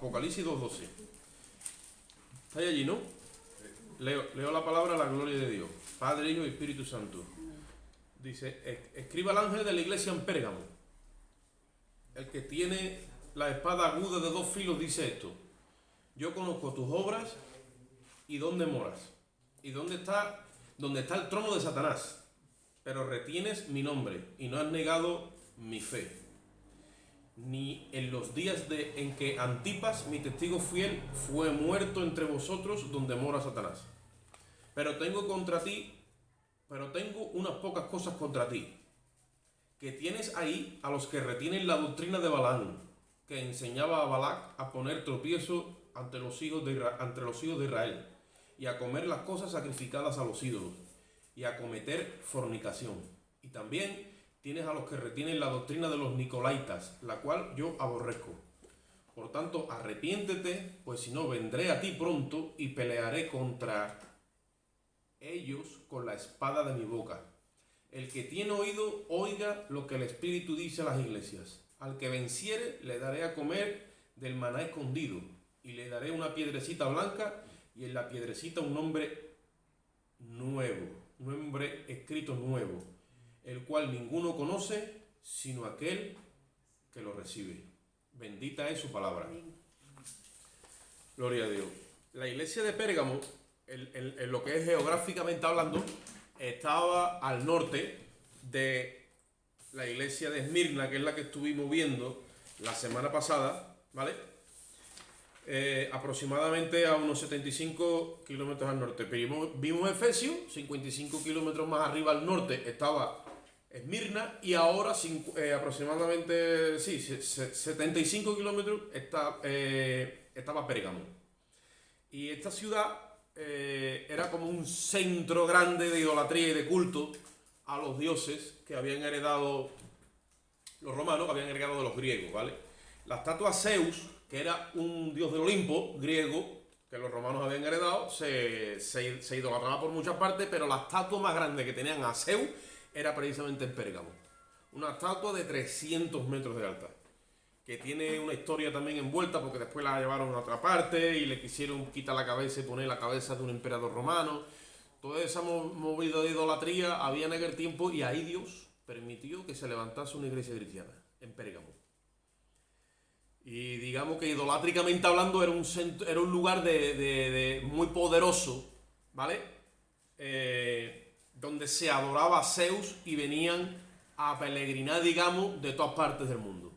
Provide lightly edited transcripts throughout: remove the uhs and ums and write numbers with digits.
Apocalipsis 2:12. ¿Estáis allí, no? Leo la palabra a la gloria de Dios. Padre, Hijo y Espíritu Santo. Dice, escriba al ángel de la iglesia en Pérgamo. El que tiene la espada aguda de 2 filos dice esto. Yo conozco tus obras y dónde moras. Y dónde está el trono de Satanás. Pero retienes mi nombre y no has negado mi fe. Ni en los días en que Antipas, mi testigo fiel, fue muerto entre vosotros donde mora Satanás. Pero tengo unas pocas cosas contra ti. Que tienes ahí a los que retienen la doctrina de Balaam, que enseñaba a Balac a poner tropiezo ante los hijos de Israel, y a comer las cosas sacrificadas a los ídolos, y a cometer fornicación. Y también tienes a los que retienen la doctrina de los nicolaitas, la cual yo aborrezco. Por tanto, arrepiéntete, pues si no, vendré a ti pronto y pelearé contra ellos con la espada de mi boca. El que tiene oído, oiga lo que el Espíritu dice a las iglesias. Al que venciere, le daré a comer del maná escondido, y le daré una piedrecita blanca, y en la piedrecita un nombre nuevo, un nombre escrito nuevo, el cual ninguno conoce sino aquel que lo recibe. Bendita es su palabra. Gloria a Dios. La iglesia de Pérgamo, en lo que es geográficamente hablando, estaba al norte de la iglesia de Esmirna, que es la que estuvimos viendo la semana pasada, ¿vale? Aproximadamente a unos 75 kilómetros al norte. Vimos Efesios, 55 kilómetros más arriba al norte estaba Esmirna, y ahora aproximadamente 75 kilómetros estaba Pérgamo. Y esta ciudad era como un centro grande de idolatría y de culto a los dioses que habían heredado los romanos, que habían heredado de los griegos, ¿vale? La estatua Zeus, que era un dios del Olimpo griego que los romanos habían heredado, se idolatraba por muchas partes, pero la estatua más grande que tenían a Zeus era precisamente en Pérgamo. Una estatua de 300 metros de alta, que tiene una historia también envuelta, porque después la llevaron a otra parte y le quisieron quitar la cabeza y poner la cabeza de un emperador romano. Toda esa movida de idolatría había en aquel tiempo, y ahí Dios permitió que se levantase una iglesia cristiana en Pérgamo. Y digamos que idolátricamente hablando era un lugar muy poderoso, ¿vale? Donde se adoraba a Zeus y venían a peregrinar, digamos, de todas partes del mundo.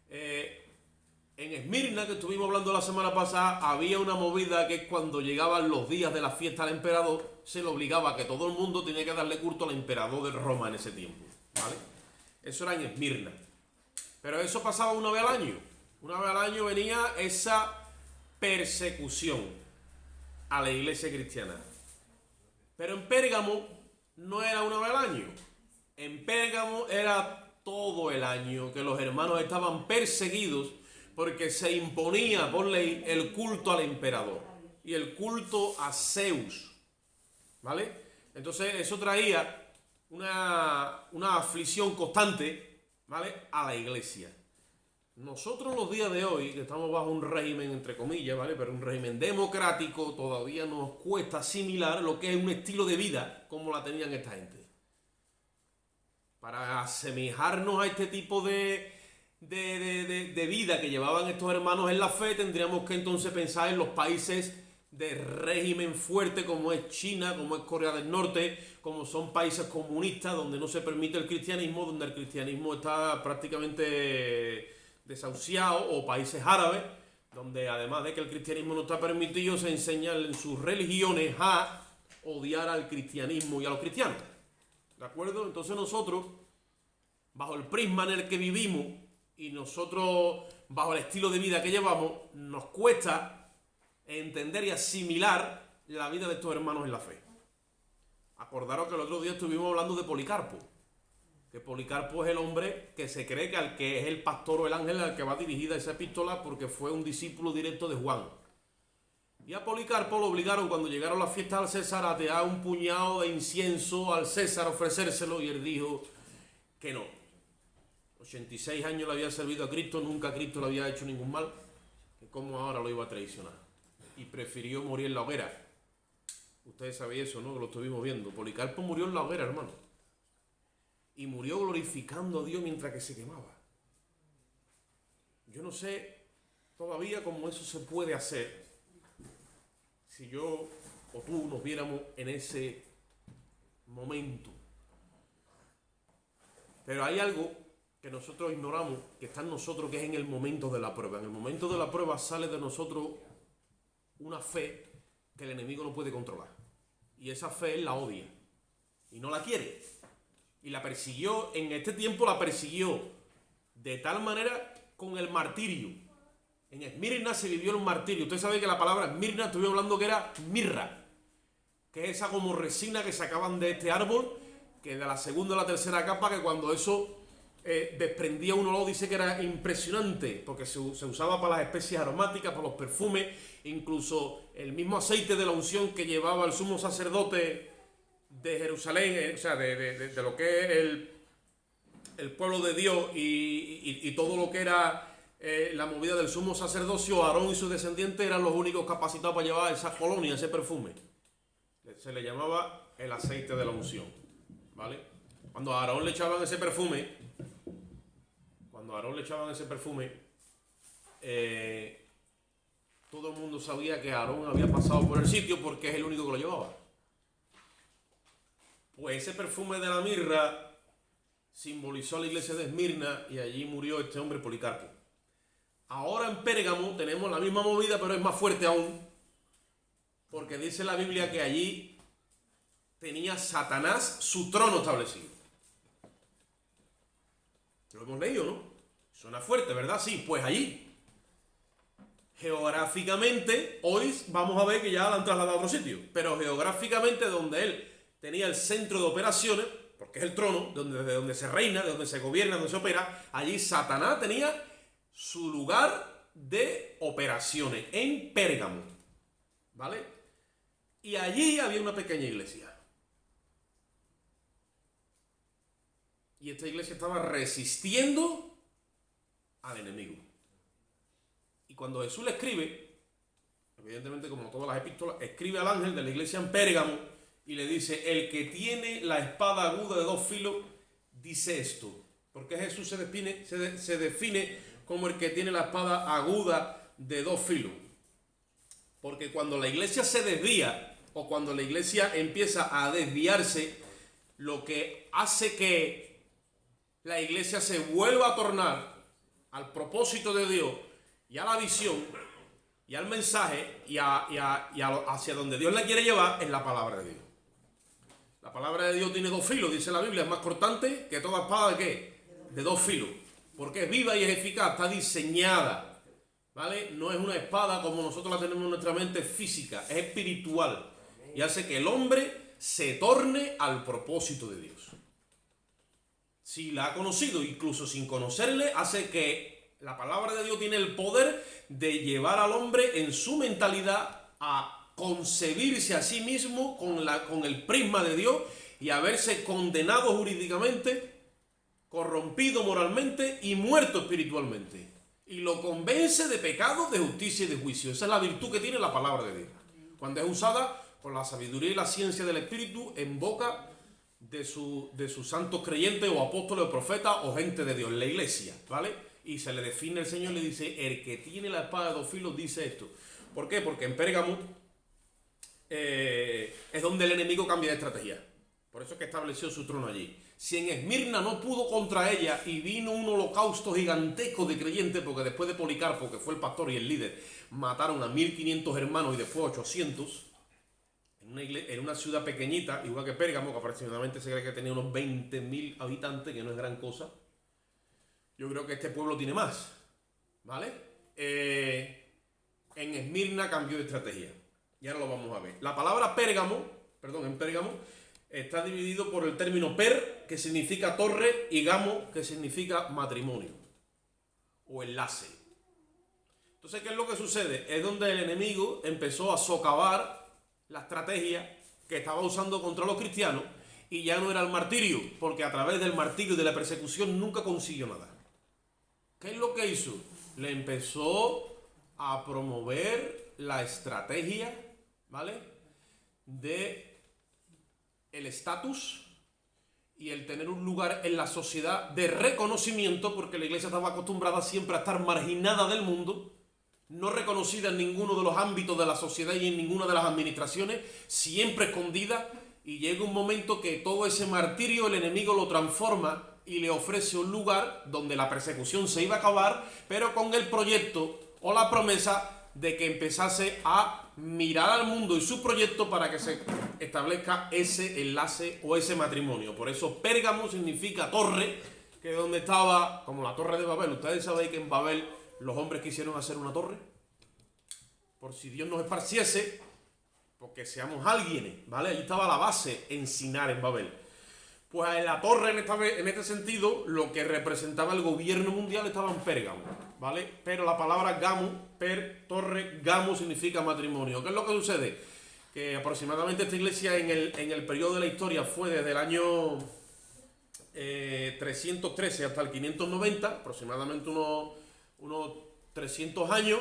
En Esmirna, que estuvimos hablando la semana pasada, había una movida que cuando llegaban los días de la fiesta del emperador, se le obligaba a que todo el mundo tenía que darle culto al emperador de Roma en ese tiempo, ¿vale? Eso era en Esmirna. Pero eso pasaba una vez al año. Una vez al año venía esa persecución a la iglesia cristiana. Pero en Pérgamo no era una vez al año. En Pérgamo era todo el año que los hermanos estaban perseguidos, porque se imponía por ley el culto al emperador y el culto a Zeus, ¿vale? Entonces eso traía una aflicción constante, ¿vale?, a la iglesia. Nosotros los días de hoy, que estamos bajo un régimen, entre comillas, ¿vale?, pero un régimen democrático, todavía nos cuesta asimilar lo que es un estilo de vida como la tenían esta gente. Para asemejarnos a este tipo de vida que llevaban estos hermanos en la fe, tendríamos que entonces pensar en los países de régimen fuerte como es China, como es Corea del Norte, como son países comunistas donde no se permite el cristianismo, donde el cristianismo está prácticamente desahuciado, o países árabes donde además de que el cristianismo no está permitido, se enseñan en sus religiones a odiar al cristianismo y a los cristianos, ¿de acuerdo? Entonces nosotros, bajo el prisma en el que vivimos y nosotros bajo el estilo de vida que llevamos, nos cuesta entender y asimilar la vida de estos hermanos en la fe. Acordaros que el otro día estuvimos hablando de Policarpo, que Policarpo es el hombre que se cree que al que es el pastor o el ángel al que va dirigida esa epístola, porque fue un discípulo directo de Juan. Y a Policarpo lo obligaron, cuando llegaron las fiestas al César, a tirar un puñado de incienso al César, ofrecérselo, y él dijo que no. 86 años le había servido a Cristo, nunca Cristo le había hecho ningún mal. que como ahora lo iba a traicionar. Y prefirió morir en la hoguera. Ustedes saben eso, ¿no? Que lo estuvimos viendo. Policarpo murió en la hoguera, hermano. Y murió glorificando a Dios mientras que se quemaba. Yo no sé todavía cómo eso se puede hacer si yo o tú nos viéramos en ese momento. Pero hay algo que nosotros ignoramos, que está en nosotros, que es en el momento de la prueba. En el momento de la prueba sale de nosotros una fe que el enemigo no puede controlar. Y esa fe él la odia. Y no la quiere. Y la persiguió, en este tiempo la persiguió de tal manera con el martirio. En Esmirna se vivió el martirio. Usted sabe que la palabra Esmirna, estuve hablando que era mirra, que es esa como resina que sacaban de este árbol, que de la segunda a la tercera capa, que cuando eso desprendía un olor, dice que era impresionante, porque se usaba para las especias aromáticas, para los perfumes, incluso el mismo aceite de la unción que llevaba el sumo sacerdote de Jerusalén, o sea, de lo que es el pueblo de Dios y todo lo que era la movida del sumo sacerdocio. Aarón y sus descendientes eran los únicos capacitados para llevar esa colonia, ese perfume. Se le llamaba el aceite de la unción, ¿vale? Cuando a Aarón le echaban ese perfume, todo el mundo sabía que Aarón había pasado por el sitio porque es el único que lo llevaba. Pues ese perfume de la mirra simbolizó la iglesia de Esmirna y allí murió este hombre Policarpo. Ahora en Pérgamo tenemos la misma movida, pero es más fuerte aún, porque dice la Biblia que allí tenía Satanás su trono establecido. Lo hemos leído, ¿no? Suena fuerte, ¿verdad? Sí, pues allí. Geográficamente, hoy vamos a ver que ya la han trasladado a otro sitio, pero geográficamente donde él tenía el centro de operaciones, porque es el trono, de donde se reina, de donde se gobierna, donde se opera, allí Satanás tenía su lugar de operaciones, en Pérgamo, ¿vale? Y allí había una pequeña iglesia. Y esta iglesia estaba resistiendo al enemigo. Y cuando Jesús le escribe, evidentemente como todas las epístolas, escribe al ángel de la iglesia en Pérgamo y le dice: el que tiene la espada aguda de dos filos dice esto. Porque Jesús se define como el que tiene la espada aguda de dos filos. Porque cuando la iglesia se desvía, o cuando la iglesia empieza a desviarse, lo que hace que la iglesia se vuelva a tornar al propósito de Dios y a la visión y al mensaje y hacia donde Dios la quiere llevar es la palabra de Dios. La palabra de Dios tiene dos filos, dice la Biblia, es más cortante que toda espada de ¿qué? De dos filos, porque es viva y es eficaz, está diseñada, ¿vale? No es una espada como nosotros la tenemos en nuestra mente física, es espiritual y hace que el hombre se torne al propósito de Dios. Si la ha conocido, incluso sin conocerle, hace que la palabra de Dios tiene el poder de llevar al hombre en su mentalidad a concebirse a sí mismo con el prisma de Dios y a verse condenado jurídicamente, corrompido moralmente y muerto espiritualmente. Y lo convence de pecado, de justicia y de juicio. Esa es la virtud que tiene la palabra de Dios, cuando es usada con la sabiduría y la ciencia del Espíritu en boca de sus santos creyentes o apóstoles o profetas o gente de Dios, la iglesia, ¿vale? Y se le define el Señor, le dice: el que tiene la espada de dos filos dice esto. ¿Por qué? Porque en Pérgamo es donde el enemigo cambia de estrategia. Por eso es que estableció su trono allí. Si en Esmirna no pudo contra ella y vino un holocausto gigantesco de creyentes, porque después de Policarpo, que fue el pastor y el líder, mataron a 1500 hermanos y después 800, en una ciudad pequeñita, igual que Pérgamo, que aproximadamente se cree que tenía unos 20.000 habitantes, que no es gran cosa. Yo creo que este pueblo tiene más, ¿vale? En Esmirna cambió de estrategia. Y ahora lo vamos a ver. La palabra en Pérgamo, está dividido por el término per, que significa torre, y gamo, que significa matrimonio o enlace. Entonces, ¿qué es lo que sucede? Es donde el enemigo empezó a socavar la estrategia que estaba usando contra los cristianos, y ya no era el martirio, porque a través del martirio y de la persecución nunca consiguió nada. ¿Qué es lo que hizo? Le empezó a promover la estrategia, ¿vale?, de el estatus y el tener un lugar en la sociedad de reconocimiento, porque la Iglesia estaba acostumbrada siempre a estar marginada del mundo, no reconocida en ninguno de los ámbitos de la sociedad y en ninguna de las administraciones, siempre escondida, y llega un momento que todo ese martirio el enemigo lo transforma y le ofrece un lugar donde la persecución se iba a acabar, pero con el proyecto o la promesa de que empezase a mirar al mundo y su proyecto para que se establezca ese enlace o ese matrimonio. Por eso Pérgamo significa torre, que es donde estaba, como la torre de Babel. Ustedes saben que en Babel los hombres quisieron hacer una torre, por si Dios nos esparciese, porque seamos alguien, ¿vale? Allí estaba la base en Sinar, en Babel. Pues en la torre, en este sentido, lo que representaba el gobierno mundial estaba en Pérgamo, ¿vale? Pero la palabra gamo, torre, gamo significa matrimonio. ¿Qué es lo que sucede? Que aproximadamente esta iglesia en el periodo de la historia fue desde el año 313 hasta el 590, aproximadamente unos 300 años,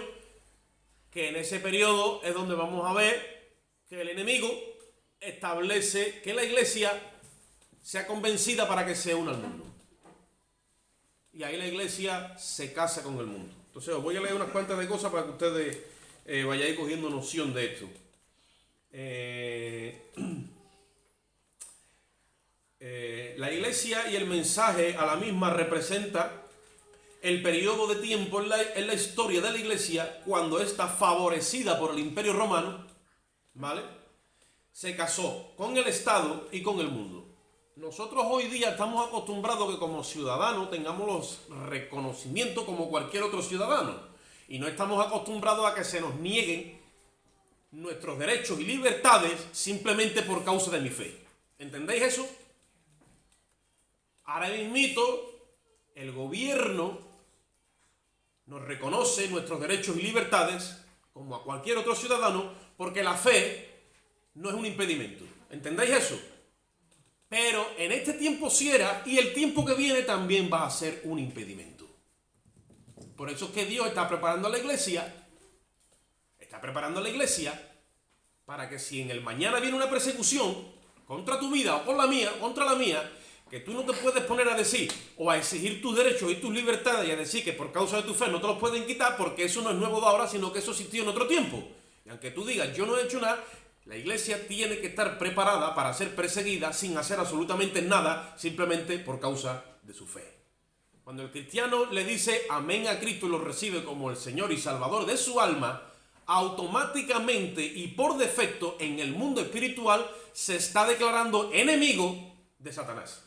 que en ese periodo es donde vamos a ver que el enemigo establece que la iglesia sea convencida para que se una al mundo. Y ahí la iglesia se casa con el mundo. Entonces os voy a leer unas cuantas de cosas para que ustedes vayáis cogiendo noción de esto. La iglesia y el mensaje a la misma representa el periodo de tiempo en la historia de la iglesia cuando está favorecida por el Imperio Romano, ¿vale?, se casó con el Estado y con el mundo. Nosotros hoy día estamos acostumbrados a que como ciudadanos tengamos los reconocimientos como cualquier otro ciudadano, y no estamos acostumbrados a que se nos nieguen nuestros derechos y libertades simplemente por causa de mi fe. ¿Entendéis eso? Ahora mismito el gobierno nos reconoce nuestros derechos y libertades como a cualquier otro ciudadano, porque la fe no es un impedimento. ¿Entendéis eso? Pero en este tiempo sí era, y el tiempo que viene también va a ser un impedimento. Por eso es que Dios está preparando a la iglesia, para que si en el mañana viene una persecución contra tu vida o contra la mía, que tú no te puedes poner a decir o a exigir tus derechos y tus libertades y a decir que por causa de tu fe no te los pueden quitar, porque eso no es nuevo de ahora, sino que eso existió en otro tiempo. Y aunque tú digas yo no he hecho nada, la iglesia tiene que estar preparada para ser perseguida sin hacer absolutamente nada, simplemente por causa de su fe. Cuando el cristiano le dice amén a Cristo y lo recibe como el Señor y Salvador de su alma, automáticamente y por defecto en el mundo espiritual se está declarando enemigo de Satanás.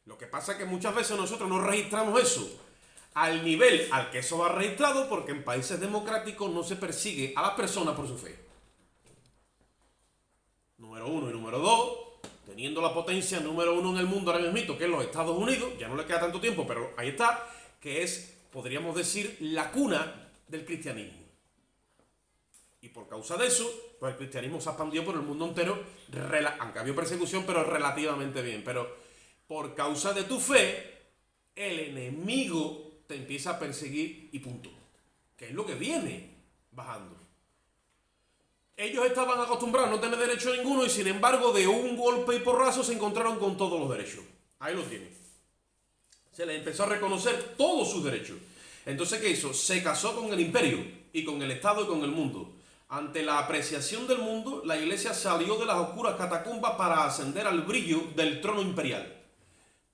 Lo que pasa es que muchas veces nosotros no registramos eso al nivel al que eso va registrado, porque en países democráticos no se persigue a las personas por su fe. Número uno. Y número dos, teniendo la potencia número uno en el mundo ahora mismo, que es los Estados Unidos, ya no le queda tanto tiempo, pero ahí está, que es, podríamos decir, la cuna del cristianismo. Y por causa de eso, pues el cristianismo se ha expandido por el mundo entero, aunque ha habido persecución, pero relativamente bien. Pero por causa de tu fe, el enemigo te empieza a perseguir y punto. Que es lo que viene bajando. Ellos estaban acostumbrados a no tener derecho a ninguno y sin embargo de un golpe y porrazo se encontraron con todos los derechos. Ahí lo tienen. Se les empezó a reconocer todos sus derechos. Entonces, ¿qué hizo? Se casó con el imperio y con el Estado y con el mundo. Ante la apreciación del mundo, la iglesia salió de las oscuras catacumbas para ascender al brillo del trono imperial.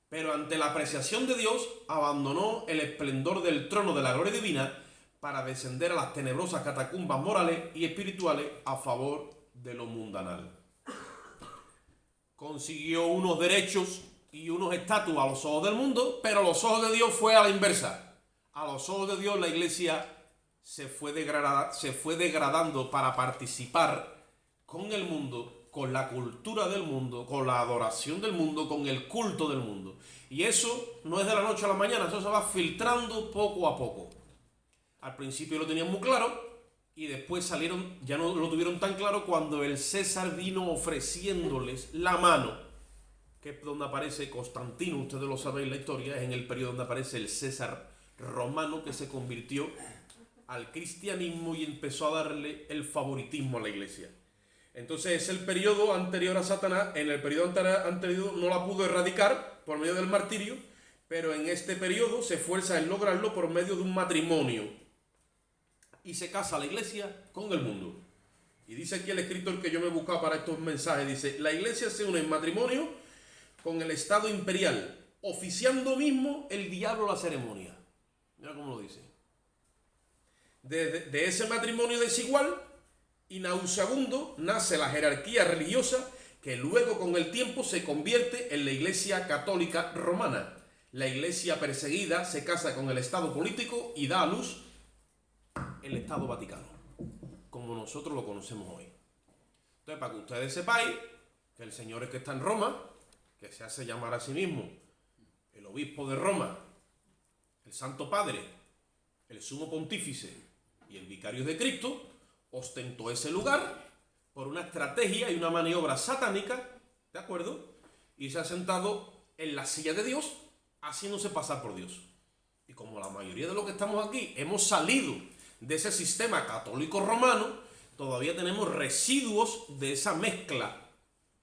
Pero ante la apreciación de Dios, abandonó el esplendor del trono de la gloria divina para descender a las tenebrosas catacumbas morales y espirituales a favor de lo mundanal. Consiguió unos derechos y unos estatus a los ojos del mundo, pero a los ojos de Dios fue a la inversa. A los ojos de Dios la iglesia se fue degradando para participar con el mundo, con la cultura del mundo, con la adoración del mundo, con el culto del mundo. Y eso no es de la noche a la mañana, eso se va filtrando poco a poco. Al principio lo tenían muy claro y después salieron, ya no lo tuvieron tan claro cuando el César vino ofreciéndoles la mano, que es donde aparece Constantino, ustedes lo sabéis la historia, es en el periodo donde aparece el César romano que se convirtió al cristianismo y empezó a darle el favoritismo a la iglesia. Entonces es el periodo anterior a Satanás. En el periodo anterior no la pudo erradicar por medio del martirio, pero en este periodo se esfuerza en lograrlo por medio de un matrimonio. Y se casa la iglesia con el mundo. Y dice aquí el escritor que yo me he buscado para estos mensajes, dice, la iglesia se une en matrimonio con el Estado imperial, oficiando mismo el diablo la ceremonia. Mira cómo lo dice. De ese matrimonio desigual y nauseabundo nace la jerarquía religiosa que luego con el tiempo se convierte en la Iglesia Católica Romana. La iglesia perseguida se casa con el Estado político y da a luz el Estado Vaticano, como nosotros lo conocemos hoy. Entonces, para que ustedes sepáis que el señor que está en Roma, que se hace llamar a sí mismo el obispo de Roma, el Santo Padre, el Sumo Pontífice y el Vicario de Cristo, ostentó ese lugar por una estrategia y una maniobra satánica, ¿de acuerdo? Y se ha sentado en la silla de Dios, haciéndose pasar por Dios. Y como la mayoría de los que estamos aquí hemos salido de ese sistema católico romano, todavía tenemos residuos de esa mezcla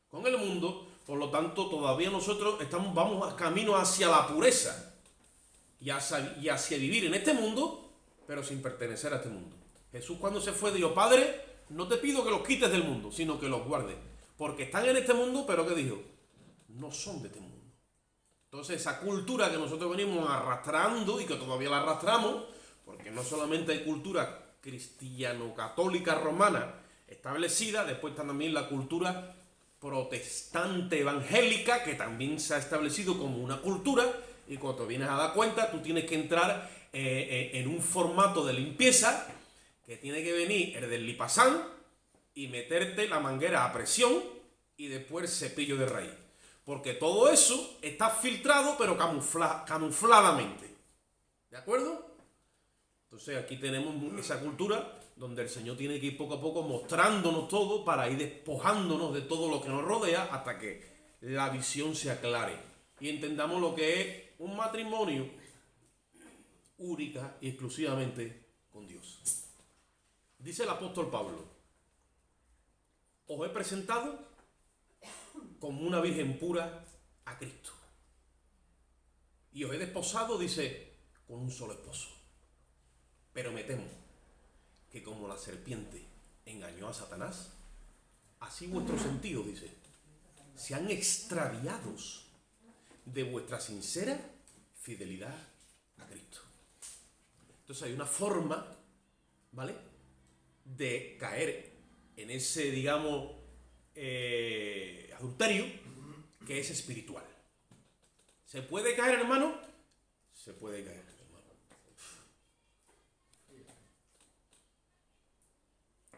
con el mundo. Por lo tanto, todavía nosotros vamos camino hacia la pureza y hacia vivir en este mundo, pero sin pertenecer a este mundo. Jesús, cuando se fue, dijo: Padre, no te pido que los quites del mundo, sino que los guardes, porque están en este mundo, pero ¿qué dijo? No son de este mundo. Entonces, esa cultura que nosotros venimos arrastrando y que todavía la arrastramos, porque no solamente hay cultura cristiano-católica romana establecida, después está también la cultura protestante evangélica, que también se ha establecido como una cultura, y cuando te vienes a dar cuenta, tú tienes que entrar en un formato de limpieza, que tiene que venir el del lipasán y meterte la manguera a presión y después el cepillo de raíz. Porque todo eso está filtrado, pero camufladamente. ¿De acuerdo? Entonces aquí tenemos esa cultura donde el Señor tiene que ir poco a poco mostrándonos todo para ir despojándonos de todo lo que nos rodea hasta que la visión se aclare y entendamos lo que es un matrimonio única y exclusivamente con Dios. Dice el apóstol Pablo: os he presentado como una virgen pura a Cristo, y os he desposado, dice, con un solo esposo. Pero me temo que como la serpiente engañó a Satanás, así vuestros sentidos, dice, sean extraviados de vuestra sincera fidelidad a Cristo. Entonces hay una forma, ¿vale?, de caer en ese, digamos, adulterio, que es espiritual. ¿Se puede caer, hermano? Se puede caer, hermano.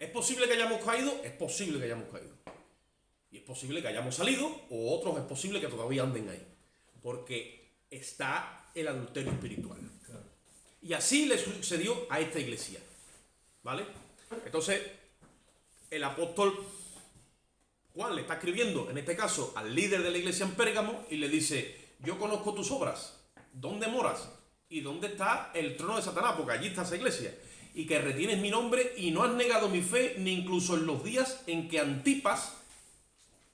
¿Es posible que hayamos caído? Es posible que hayamos caído. Y es posible que hayamos salido, o otros es posible que todavía anden ahí. Porque está el adulterio espiritual. Y así le sucedió a esta iglesia, ¿vale? Entonces, el apóstol Juan le está escribiendo, en este caso, al líder de la iglesia en Pérgamo, y le dice: yo conozco tus obras, ¿dónde moras? ¿Y dónde está el trono de Satanás? Porque allí está esa iglesia. Y que retienes mi nombre y no has negado mi fe, ni incluso en los días en que Antipas,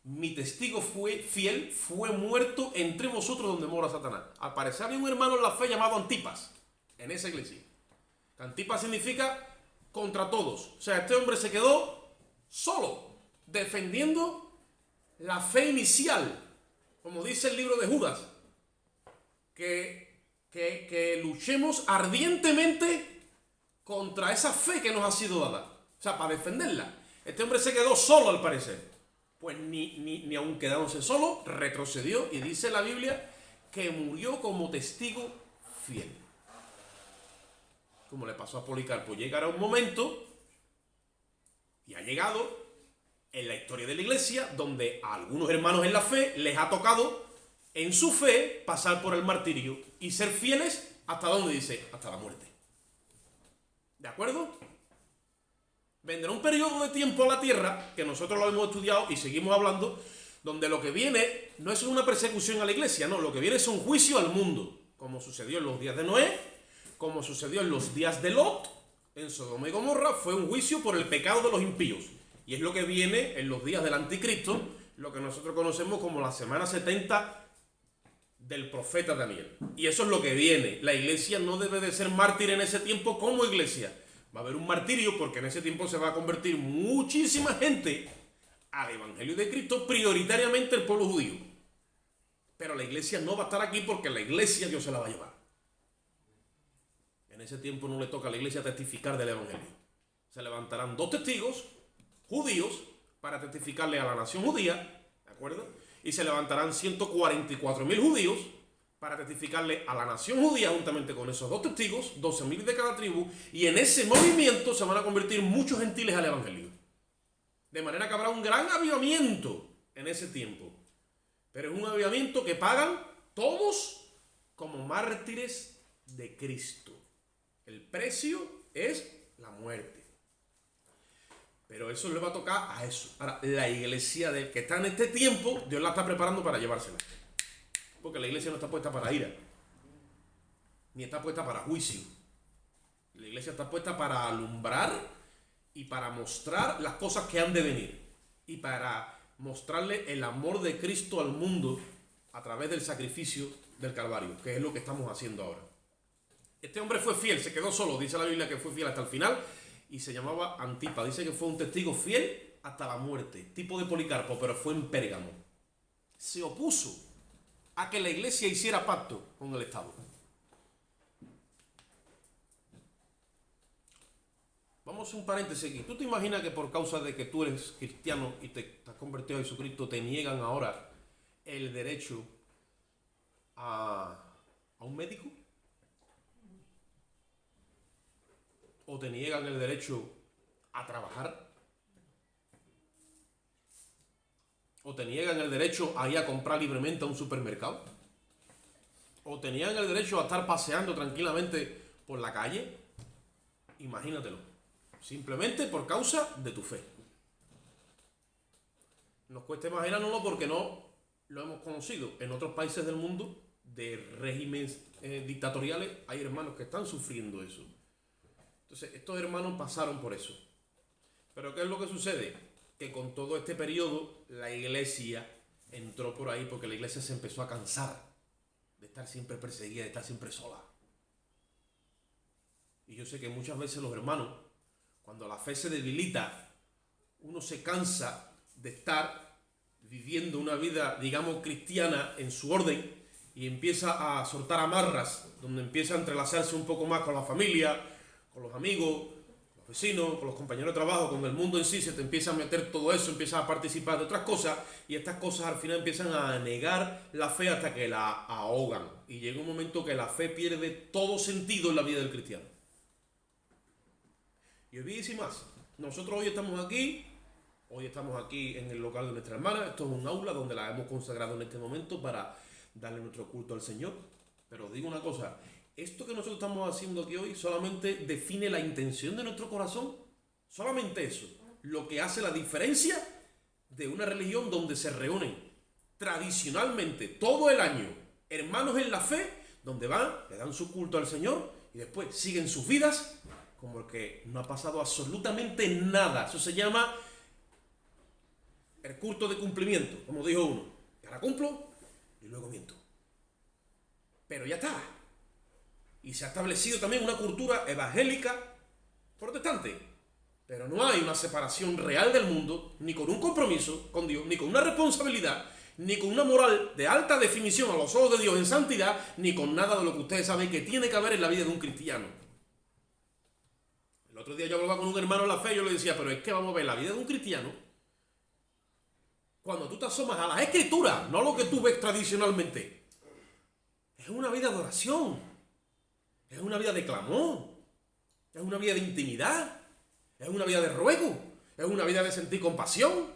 mi testigo fiel, fue muerto entre vosotros donde mora Satanás. Al parecer había un hermano en la fe llamado Antipas, en esa iglesia. Antipas significa contra todos. O sea, este hombre se quedó solo, defendiendo la fe inicial, como dice el libro de Judas, que luchemos ardientemente contra esa fe que nos ha sido dada, o sea, para defenderla. Este hombre se quedó solo, al parecer. Pues ni aun quedándose solo, retrocedió, y dice la Biblia que murió como testigo fiel, como le pasó a Policarpo. Llegará un momento, y ha llegado en la historia de la iglesia, donde a algunos hermanos en la fe les ha tocado en su fe pasar por el martirio y ser fieles hasta donde dice, hasta la muerte. ¿De acuerdo? Vendrá un periodo de tiempo a la tierra, que nosotros lo hemos estudiado y seguimos hablando, donde lo que viene no es una persecución a la iglesia, no, lo que viene es un juicio al mundo, como sucedió en los días de Noé, como sucedió en los días de Lot, en Sodoma y Gomorra, fue un juicio por el pecado de los impíos. Y es lo que viene en los días del anticristo, lo que nosotros conocemos como la semana 70 del profeta Daniel. Y eso es lo que viene. La iglesia no debe de ser mártir en ese tiempo como iglesia. Va a haber un martirio porque en ese tiempo se va a convertir muchísima gente al evangelio de Cristo, prioritariamente el pueblo judío. Pero la iglesia no va a estar aquí porque la iglesia Dios se la va a llevar. En ese tiempo no le toca a la iglesia testificar del evangelio. Se levantarán 2 testigos judíos para testificarle a la nación judía, ¿de acuerdo? Y se levantarán 144.000 judíos para testificarle a la nación judía juntamente con esos 2 testigos, 12.000 de cada tribu, y en ese movimiento se van a convertir muchos gentiles al evangelio. De manera que habrá un gran avivamiento en ese tiempo. Pero es un avivamiento que pagan todos como mártires de Cristo. El precio es la muerte. Pero eso le va a tocar a eso. Ahora, la iglesia que está en este tiempo, Dios la está preparando para llevársela. Porque la iglesia no está puesta para ira. Ni está puesta para juicio. La iglesia está puesta para alumbrar y para mostrar las cosas que han de venir. Y para mostrarle el amor de Cristo al mundo a través del sacrificio del Calvario, que es lo que estamos haciendo ahora. Este hombre fue fiel, se quedó solo, dice la Biblia que fue fiel hasta el final, y se llamaba Antipa, dice que fue un testigo fiel hasta la muerte, tipo de Policarpo, pero fue en Pérgamo. Se opuso a que la iglesia hiciera pacto con el Estado. Vamos a un paréntesis aquí. ¿Tú te imaginas que por causa de que tú eres cristiano y te has convertido a Jesucristo, te niegan ahora el derecho a un médico? ¿O te niegan el derecho a trabajar? ¿O te niegan el derecho a ir a comprar libremente a un supermercado? ¿O te niegan el derecho a estar paseando tranquilamente por la calle? Imagínatelo. Simplemente por causa de tu fe. Nos cuesta imaginárnoslo porque no lo hemos conocido. En otros países del mundo, de regímenes dictatoriales, hay hermanos que están sufriendo eso. Entonces, estos hermanos pasaron por eso. Pero ¿qué es lo que sucede? Que con todo este periodo, la iglesia entró por ahí porque la iglesia se empezó a cansar de estar siempre perseguida, de estar siempre sola. Y yo sé que muchas veces los hermanos, cuando la fe se debilita, uno se cansa de estar viviendo una vida, digamos, cristiana en su orden y empieza a soltar amarras, donde empieza a entrelazarse un poco más con la familia, con los amigos, con los vecinos, con los compañeros de trabajo, con el mundo en sí. Se te empieza a meter todo eso, empiezas a participar de otras cosas y estas cosas al final empiezan a negar la fe hasta que la ahogan. Y llega un momento que la fe pierde todo sentido en la vida del cristiano. Y os voy a decir más. Nosotros hoy estamos aquí en el local de nuestra hermana. Esto es un aula donde la hemos consagrado en este momento para darle nuestro culto al Señor. Pero os digo una cosa, esto que nosotros estamos haciendo aquí hoy solamente define la intención de nuestro corazón. Solamente eso. Lo que hace la diferencia de una religión donde se reúnen tradicionalmente todo el año hermanos en la fe, donde van, le dan su culto al Señor y después siguen sus vidas como que no ha pasado absolutamente nada. Eso se llama el culto de cumplimiento, como dijo uno. Ahora cumplo y luego miento. Pero ya está. Y se ha establecido también una cultura evangélica protestante. Pero no hay una separación real del mundo, ni con un compromiso con Dios, ni con una responsabilidad, ni con una moral de alta definición a los ojos de Dios en santidad, ni con nada de lo que ustedes saben que tiene que haber en la vida de un cristiano. El otro día yo hablaba con un hermano en la fe y yo le decía, pero es que vamos a ver la vida de un cristiano. Cuando tú te asomas a las escrituras, no a lo que tú ves tradicionalmente, es una vida de oración, es una vida de clamor, es una vida de intimidad, es una vida de ruego, es una vida de sentir compasión,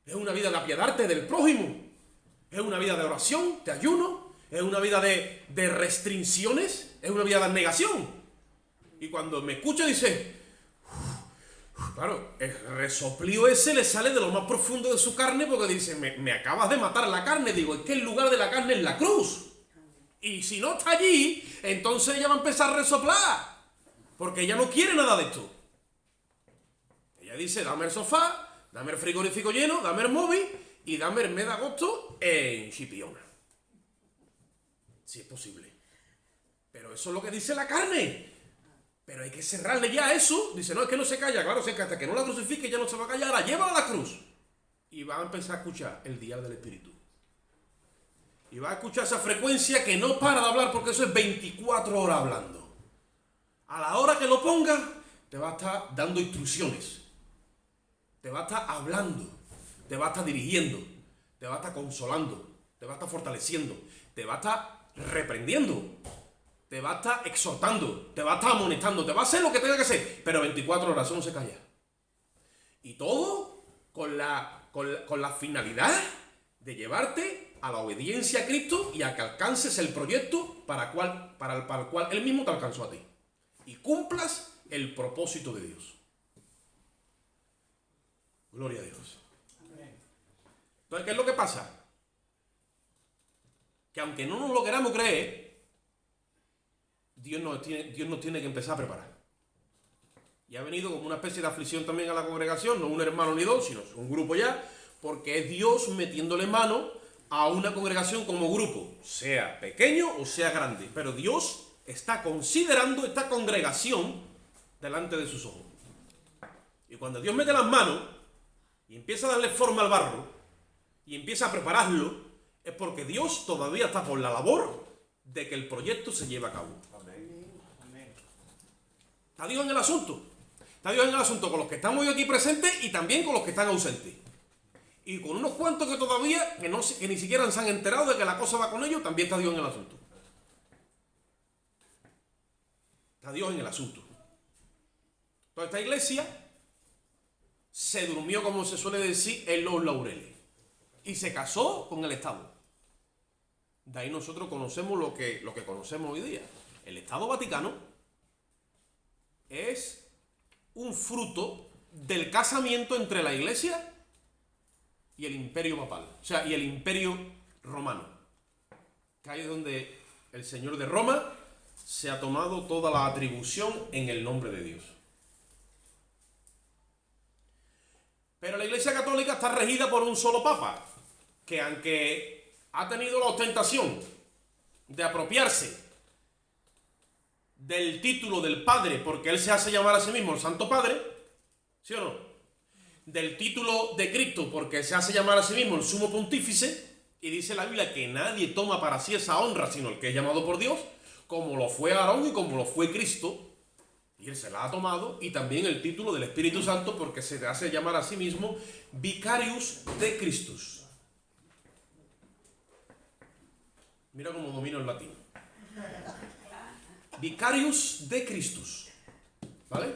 es una vida de apiadarte del prójimo, es una vida de oración, de ayuno, es una vida de restricciones, es una vida de abnegación. Y cuando me escucha dice, claro, el resoplío ese le sale de lo más profundo de su carne porque dice, me acabas de matar la carne. Digo, es que el lugar de la carne es la cruz. Y si no está allí, entonces ella va a empezar a resoplar. Porque ella no quiere nada de esto. Ella dice, dame el sofá, dame el frigorífico lleno, dame el móvil y dame el mes de agosto en Chipiona. Si es posible. Pero eso es lo que dice la carne. Pero hay que cerrarle ya eso. Dice, no, es que no se calla. Claro, hasta que no la crucifique ya no se va a callar. Ahora llévala a la cruz. Y va a empezar a escuchar el dial del Espíritu. Y va a escuchar esa frecuencia que no para de hablar, porque eso es 24 horas hablando. A la hora que lo ponga, te va a estar dando instrucciones. Te va a estar hablando. Te va a estar dirigiendo. Te va a estar consolando. Te va a estar fortaleciendo. Te va a estar reprendiendo. Te va a estar exhortando. Te va a estar amonestando. Te va a hacer lo que tenga que hacer. Pero 24 horas, eso no se calla. Y todo con la finalidad de llevarte a la obediencia a Cristo y a que alcances el proyecto para el cual Él mismo te alcanzó a ti. Y cumplas el propósito de Dios. Gloria a Dios. Entonces, ¿qué es lo que pasa? Que aunque no nos lo queramos creer, Dios nos tiene que empezar a preparar. Y ha venido como una especie de aflicción también a la congregación, no un hermano ni dos, sino un grupo ya, porque es Dios metiéndole mano a una congregación como grupo, sea pequeño o sea grande. Pero Dios está considerando esta congregación delante de sus ojos. Y cuando Dios mete las manos y empieza a darle forma al barro y empieza a prepararlo, es porque Dios todavía está por la labor de que el proyecto se lleve a cabo. Está Dios en el asunto. Está Dios en el asunto con los que estamos hoy aquí presentes y también con los que están ausentes. Y con unos cuantos que todavía, que ni siquiera se han enterado de que la cosa va con ellos, también está Dios en el asunto. Está Dios en el asunto. Toda esta iglesia se durmió, como se suele decir, en los laureles. Y se casó con el Estado. De ahí nosotros conocemos lo que conocemos hoy día. El Estado Vaticano es un fruto del casamiento entre la iglesia y el imperio papal, o sea, y el imperio romano, que ahí es donde el señor de Roma se ha tomado toda la atribución en el nombre de Dios. Pero la Iglesia Católica está regida por un solo papa, que aunque ha tenido la ostentación de apropiarse del título del Padre, porque él se hace llamar a sí mismo el Santo Padre, ¿sí o no? Del título de Cristo, porque se hace llamar a sí mismo el Sumo Pontífice, y dice la Biblia que nadie toma para sí esa honra, sino el que es llamado por Dios, como lo fue Aarón y como lo fue Cristo, y él se la ha tomado, y también el título del Espíritu Santo, porque se hace llamar a sí mismo Vicarius de Christus. Mira cómo domino el latín. Vicarius de Christus. ¿Vale?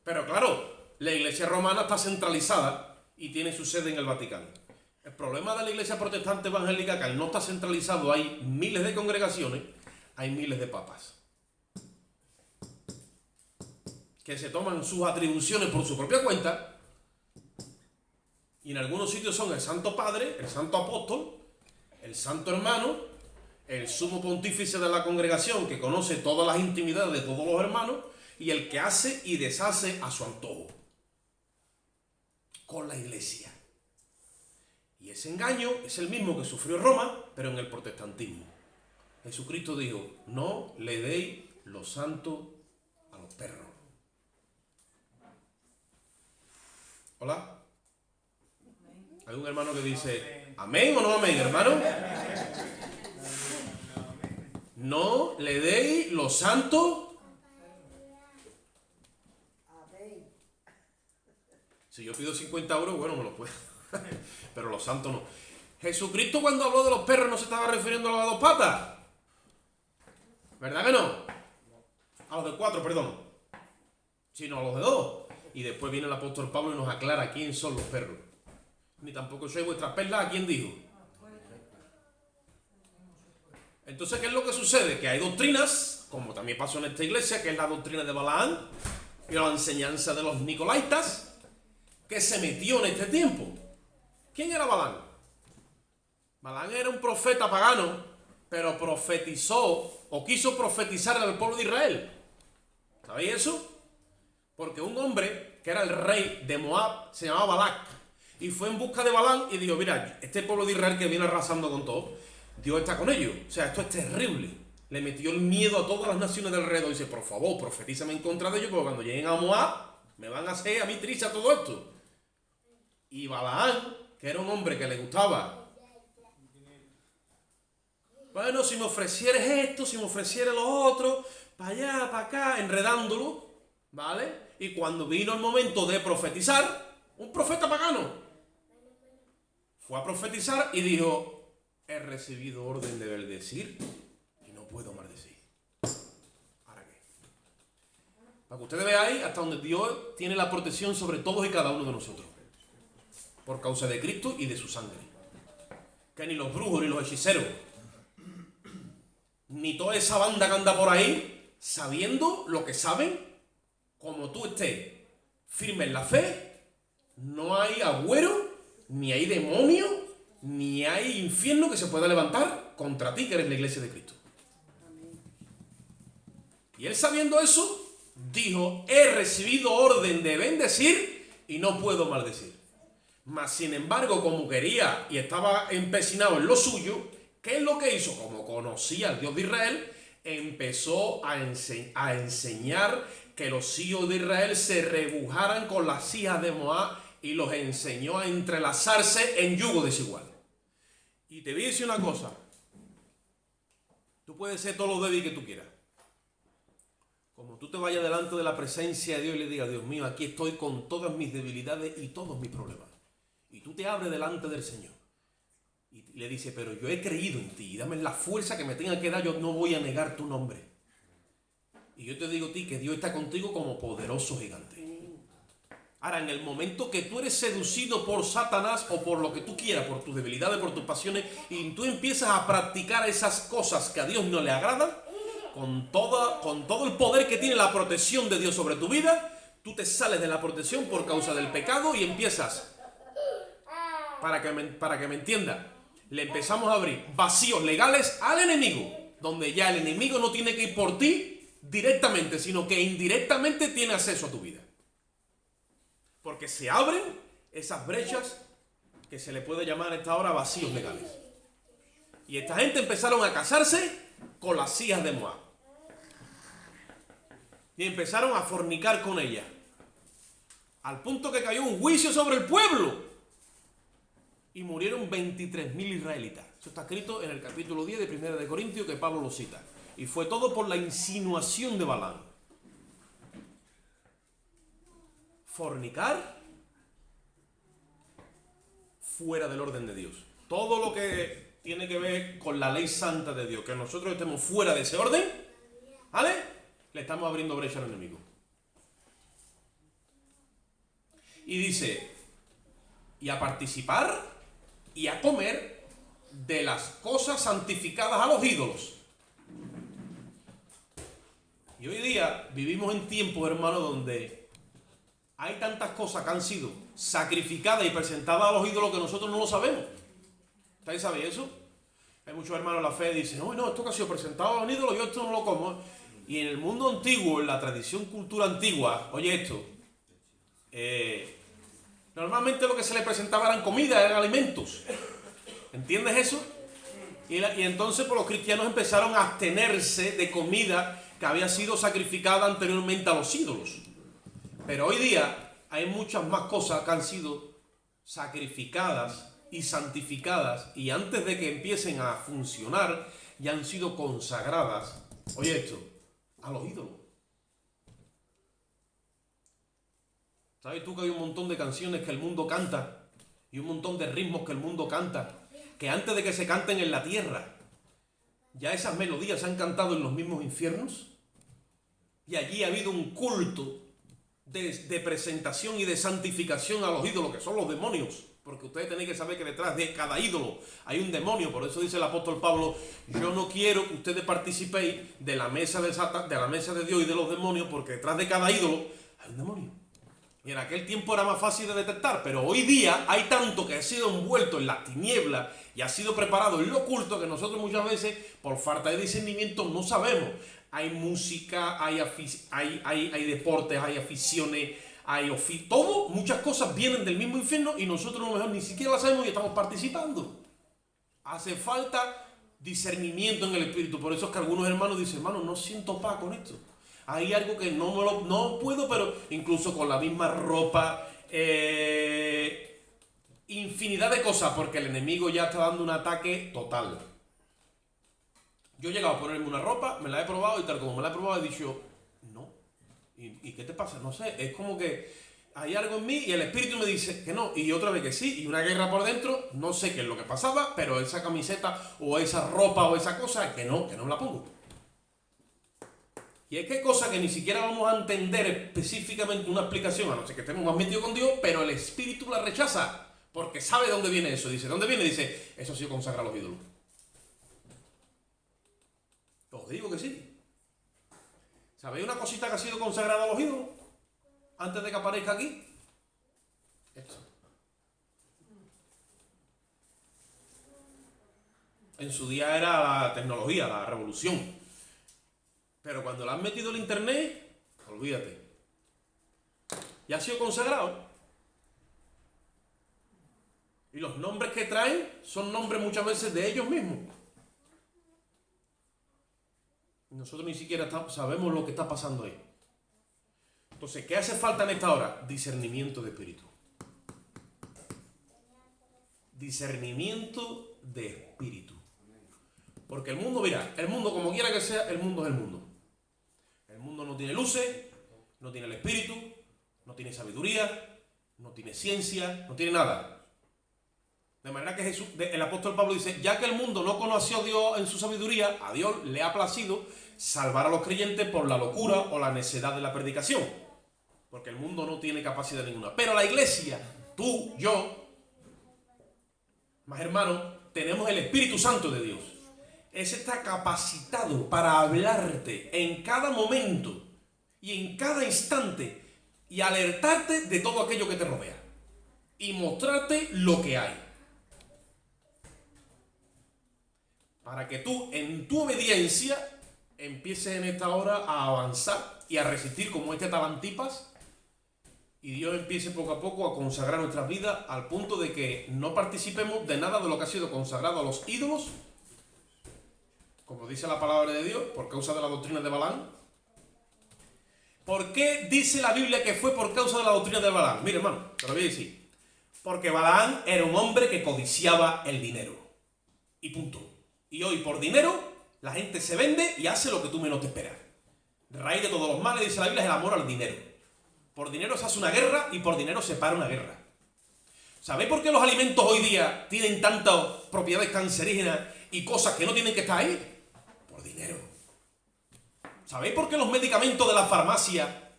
Pero claro, la iglesia romana está centralizada y tiene su sede en el Vaticano. El problema de la iglesia protestante evangélica, que al no estar centralizado hay miles de congregaciones, hay miles de papas que se toman sus atribuciones por su propia cuenta, y en algunos sitios son el Santo Padre, el Santo Apóstol, el Santo Hermano, el Sumo Pontífice de la congregación, que conoce todas las intimidades de todos los hermanos, y el que hace y deshace a su antojo con la iglesia. Y ese engaño es el mismo que sufrió Roma, pero en el protestantismo. Jesucristo dijo, no le deis lo santo a los perros. ¿Hola? ¿Hay un hermano que dice amén o no amén, hermano? No le deis lo santo. Si yo pido 50 euros, bueno, me lo puedo. Pero los santos no. Jesucristo, cuando habló de los perros, no se estaba refiriendo a los de dos patas. ¿Verdad que no? A los de 4, perdón. Sino a los de 2. Y después viene el apóstol Pablo y nos aclara quién son los perros. Ni tampoco sois vuestras perlas, ¿a quién dijo? Entonces, ¿qué es lo que sucede? Que hay doctrinas, como también pasó en esta iglesia, que es la doctrina de Balaán y la enseñanza de los nicolaitas, que se metió en este tiempo. ¿Quién era Balaán? Balaán era un profeta pagano, pero profetizó o quiso profetizar al pueblo de Israel. ¿Sabéis eso? Porque un hombre que era el rey de Moab se llamaba Balac y fue en busca de Balaam y dijo: mira, este pueblo de Israel que viene arrasando con todo, Dios está con ellos. O sea, esto es terrible. Le metió el miedo a todas las naciones del alrededor y dice: por favor, profetízame en contra de ellos, porque cuando lleguen a Moab me van a hacer a mí triza todo esto. Y Balaam, que era un hombre que le gustaba, bueno, si me ofrecieres esto, si me ofrecieres lo otro, para allá, para acá, enredándolo, ¿vale? Y cuando vino el momento de profetizar, un profeta pagano fue a profetizar y dijo: he recibido orden de bendecir y no puedo maldecir. ¿Para qué? Para que ustedes veáis hasta donde Dios tiene la protección sobre todos y cada uno de nosotros, por causa de Cristo y de su sangre. Que ni los brujos, ni los hechiceros, ni toda esa banda que anda por ahí, sabiendo lo que saben, como tú estés firme en la fe, no hay agüero, ni hay demonio, ni hay infierno que se pueda levantar contra ti, que eres la iglesia de Cristo. Y él, sabiendo eso, dijo: he recibido orden de bendecir y no puedo maldecir. Mas sin embargo, como quería y estaba empecinado en lo suyo, ¿qué es lo que hizo? Como conocía al Dios de Israel, empezó a enseñar que los hijos de Israel se rebujaran con las hijas de Moab y los enseñó a entrelazarse en yugo desigual. Y te voy a decir una cosa: tú puedes ser todo lo débil que tú quieras. Como tú te vayas delante de la presencia de Dios y le digas: Dios mío, aquí estoy con todas mis debilidades y todos mis problemas. Y tú te abres delante del Señor y le dices: pero yo he creído en ti, dame la fuerza que me tenga que dar, yo no voy a negar tu nombre. Y yo te digo a ti que Dios está contigo como poderoso gigante. Ahora, en el momento que tú eres seducido por Satanás o por lo que tú quieras, por tus debilidades, por tus pasiones, y tú empiezas a practicar esas cosas que a Dios no le agradan, con todo el poder que tiene la protección de Dios sobre tu vida, tú te sales de la protección por causa del pecado y empiezas, para que me entienda, le empezamos a abrir vacíos legales al enemigo, donde ya el enemigo no tiene que ir por ti directamente, sino que indirectamente tiene acceso a tu vida. Porque se abren esas brechas que se le puede llamar a esta hora vacíos legales. Y esta gente empezaron a casarse con las hijas de Moab. Y empezaron a fornicar con ellas. Al punto que cayó un juicio sobre el pueblo. Y murieron 23.000 israelitas. Eso está escrito en el capítulo 10 de 1 de Corintios, que Pablo lo cita. Y fue todo por la insinuación de Balaam. Fornicar fuera del orden de Dios. Todo lo que tiene que ver con la ley santa de Dios, que nosotros estemos fuera de ese orden, ¿vale? Le estamos abriendo brecha al enemigo. Y dice: y a participar y a comer de las cosas santificadas a los ídolos. Y hoy día vivimos en tiempos, hermano, donde hay tantas cosas que han sido sacrificadas y presentadas a los ídolos que nosotros no lo sabemos. ¿Ustedes saben eso? Hay muchos hermanos de la fe que dicen: no, esto que ha sido presentado a los ídolos, yo esto no lo como. Y en el mundo antiguo, en la tradición cultura antigua, oye esto, normalmente lo que se le presentaba eran comida, eran alimentos. ¿Entiendes eso? Y entonces pues, los cristianos empezaron a abstenerse de comida que había sido sacrificada anteriormente a los ídolos. Pero hoy día hay muchas más cosas que han sido sacrificadas y santificadas, y antes de que empiecen a funcionar ya han sido consagradas, oye esto, a los ídolos. ¿Sabes tú que hay un montón de canciones que el mundo canta y un montón de ritmos que el mundo canta, que antes de que se canten en la tierra, ya esas melodías se han cantado en los mismos infiernos? Y allí ha habido un culto de presentación y de santificación a los ídolos, que son los demonios. Porque ustedes tienen que saber que detrás de cada ídolo hay un demonio. Por eso dice el apóstol Pablo: yo no quiero que ustedes participéis de la mesa de Dios y de los demonios, porque detrás de cada ídolo hay un demonio. Y en aquel tiempo era más fácil de detectar, pero hoy día hay tanto que ha sido envuelto en las tinieblas y ha sido preparado en lo oculto que nosotros muchas veces, por falta de discernimiento, no sabemos. Hay música, hay deportes, hay aficiones, todo, muchas cosas vienen del mismo infierno y nosotros a lo mejor ni siquiera las sabemos y estamos participando. Hace falta discernimiento en el espíritu. Por eso es que algunos hermanos dicen, hermano, no siento paz con esto. Hay algo que no puedo, pero incluso con la misma ropa, infinidad de cosas, porque el enemigo ya está dando un ataque total. Yo he llegado a ponerme una ropa, me la he probado y tal como me la he probado he dicho, no. ¿Y qué te pasa? No sé, es como que hay algo en mí y el espíritu me dice que no, y otra vez que sí, y una guerra por dentro, no sé qué es lo que pasaba, pero esa camiseta o esa ropa o esa cosa, que no me la pongo. Y es que hay cosas que ni siquiera vamos a entender específicamente una explicación, a no ser que estemos más metidos con Dios, pero el espíritu la rechaza, porque sabe de dónde viene eso. Dice, ¿dónde viene? Dice, eso ha sido consagrar a los ídolos. Os digo que sí. ¿Sabéis una cosita que ha sido consagrada a los ídolos? Antes de que aparezca aquí. Esto. En su día era la tecnología, la revolución. Pero cuando le han metido el internet, olvídate. Ya ha sido consagrado. Y los nombres que traen son nombres muchas veces de ellos mismos. Y nosotros ni siquiera sabemos lo que está pasando ahí. Entonces, ¿qué hace falta en esta hora? Discernimiento de espíritu. Discernimiento de espíritu. Porque el mundo, mira, el mundo como quiera que sea, el mundo es el mundo. El mundo no tiene luces, no tiene el espíritu, no tiene sabiduría, no tiene ciencia, no tiene nada. De manera que el apóstol Pablo dice, ya que el mundo no conoció a Dios en su sabiduría, a Dios le ha placido salvar a los creyentes por la locura o la necedad de la predicación. Porque el mundo no tiene capacidad ninguna. Pero la iglesia, tú, yo, más hermanos, tenemos el Espíritu Santo de Dios. Ese está capacitado para hablarte en cada momento y en cada instante y alertarte de todo aquello que te rodea y mostrarte lo que hay. Para que tú, en tu obediencia, empieces en esta hora a avanzar y a resistir como este tal Antipas y Dios empiece poco a poco a consagrar nuestras vidas al punto de que no participemos de nada de lo que ha sido consagrado a los ídolos, como dice la palabra de Dios, por causa de la doctrina de Balaam. ¿Por qué dice la Biblia que fue por causa de la doctrina de Balaam? Mire, hermano, te lo voy a decir. Porque Balaam era un hombre que codiciaba el dinero. Y punto. Y hoy por dinero la gente se vende y hace lo que tú menos te esperas. Raíz de todos los males, dice la Biblia, es el amor al dinero. Por dinero se hace una guerra y por dinero se para una guerra. ¿Sabéis por qué los alimentos hoy día tienen tantas propiedades cancerígenas y cosas que no tienen que estar ahí? Por dinero. ¿Sabéis por qué los medicamentos de la farmacia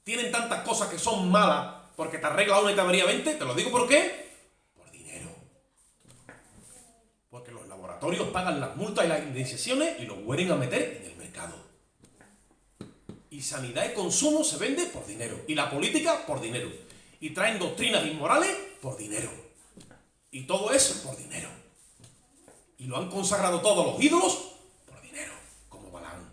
tienen tantas cosas que son malas? Porque te arregla una y te avería 20. Te lo digo por qué. Por dinero. Porque los laboratorios pagan las multas y las indemnizaciones y los vuelven a meter en el mercado. Y sanidad y consumo se vende por dinero. Y la política por dinero. Y traen doctrinas inmorales por dinero. Y todo eso por dinero. Y lo han consagrado todos los ídolos por dinero, como Balaam.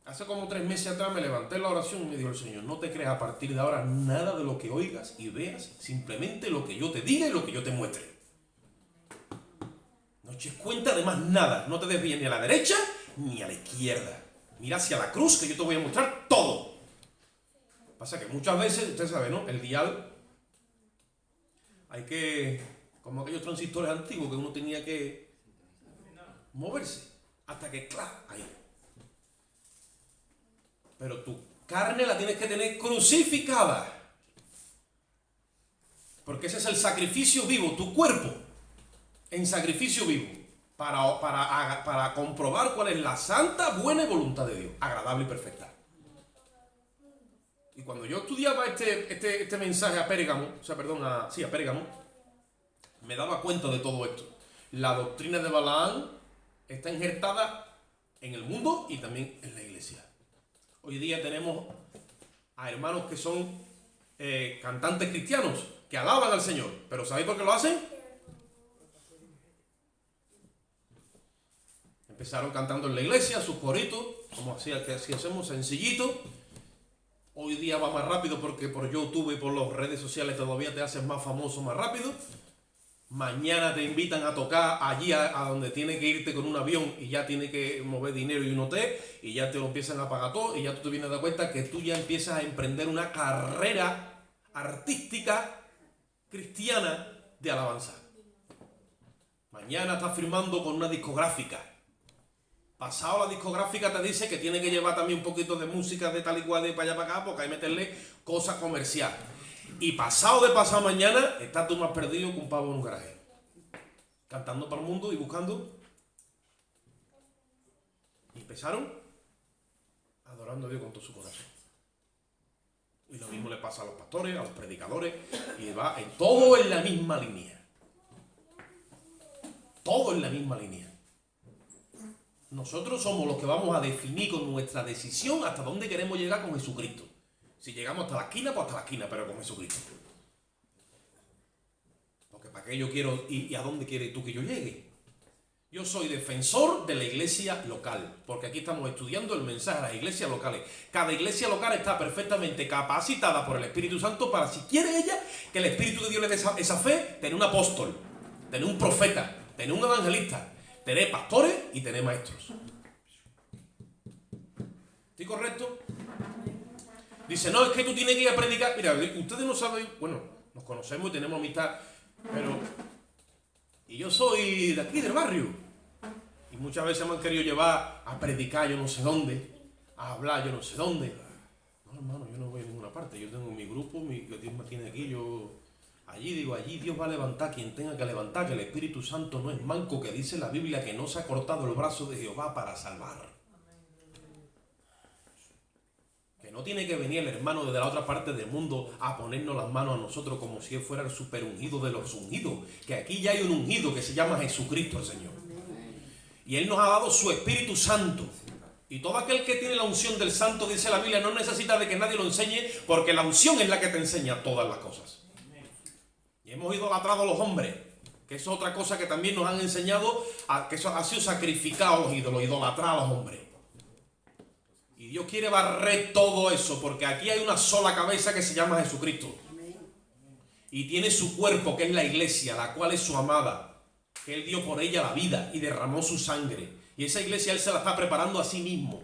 Hace como 3 meses atrás me levanté en la oración y me dijo el Señor, no te creas a partir de ahora nada de lo que oigas y veas, simplemente lo que yo te diga y lo que yo te muestre. No eches cuenta de más nada, no te desvíes ni a la derecha ni a la izquierda. Mira hacia la cruz que yo te voy a mostrar todo. Pasa que muchas veces, usted sabe, ¿no? El dial, hay que, como aquellos transistores antiguos que uno tenía que moverse hasta que, claro, ahí. Pero tu carne la tienes que tener crucificada. Porque ese es el sacrificio vivo, tu cuerpo en sacrificio vivo. Para comprobar cuál es la santa, buena y voluntad de Dios, agradable y perfecta. Y cuando yo estudiaba este mensaje a Pérgamo, a Pérgamo, me daba cuenta de todo esto. La doctrina de Balaam está injertada en el mundo y también en la iglesia. Hoy día tenemos a hermanos que son cantantes cristianos, que alaban al Señor. ¿Pero sabéis por qué lo hacen? Empezaron cantando en la iglesia, sus coritos, como así hacemos, sencillito. Hoy día va más rápido porque por YouTube y por las redes sociales todavía te haces más famoso más rápido. Mañana te invitan a tocar allí a donde tienes que irte con un avión y ya tienes que mover dinero y un hotel y ya te lo empiezan a pagar todo y ya tú te vienes a dar cuenta que tú ya empiezas a emprender una carrera artística cristiana de alabanza. Mañana estás firmando con una discográfica. Pasado la discográfica te dice que tiene que llevar también un poquito de música de tal y cual de para allá para acá porque hay que meterle cosas comerciales. Y pasado mañana estás tú más perdido que un pavo en un garaje. Cantando para el mundo y buscando. Y empezaron adorando a Dios con todo su corazón. Y lo mismo le pasa a los pastores, a los predicadores. Y va en todo en la misma línea. Todo en la misma línea. Nosotros somos los que vamos a definir con nuestra decisión hasta dónde queremos llegar con Jesucristo. Si llegamos hasta la esquina, pues hasta la esquina, pero con Jesucristo. Porque ¿para qué yo quiero y a dónde quieres tú que yo llegue? Yo soy defensor de la iglesia local, porque aquí estamos estudiando el mensaje de las iglesias locales. Cada iglesia local está perfectamente capacitada por el Espíritu Santo para, si quiere ella, que el Espíritu de Dios le dé esa fe, tener un apóstol, tener un profeta, tener un evangelista, tener pastores y tener maestros. ¿Estoy correcto? Dice, no, es que tú tienes que ir a predicar. Mira, ustedes no saben, bueno, nos conocemos y tenemos amistad, pero... Y yo soy de aquí, del barrio. Y muchas veces me han querido llevar a predicar yo no sé dónde, a hablar yo no sé dónde. No, hermano, yo no voy a ninguna parte. Yo tengo mi grupo, que Dios me tiene aquí, allí Dios va a levantar quien tenga que levantar, que el Espíritu Santo no es manco, que dice la Biblia que no se ha cortado el brazo de Jehová para salvar. Que no tiene que venir el hermano desde la otra parte del mundo a ponernos las manos a nosotros como si él fuera el super ungido de los ungidos. Que aquí ya hay un ungido que se llama Jesucristo el Señor. Y Él nos ha dado su Espíritu Santo. Y todo aquel que tiene la unción del Santo, dice la Biblia, no necesita de que nadie lo enseñe, porque la unción es la que te enseña todas las cosas. Y hemos idolatrado a los hombres, que eso es otra cosa que también nos han enseñado, que eso ha sido sacrificado a los ídolos, idolatrar a los hombres. Y Dios quiere barrer todo eso, porque aquí hay una sola cabeza que se llama Jesucristo. Y tiene su cuerpo, que es la iglesia, la cual es su amada, que Él dio por ella la vida y derramó su sangre. Y esa iglesia Él se la está preparando a sí mismo.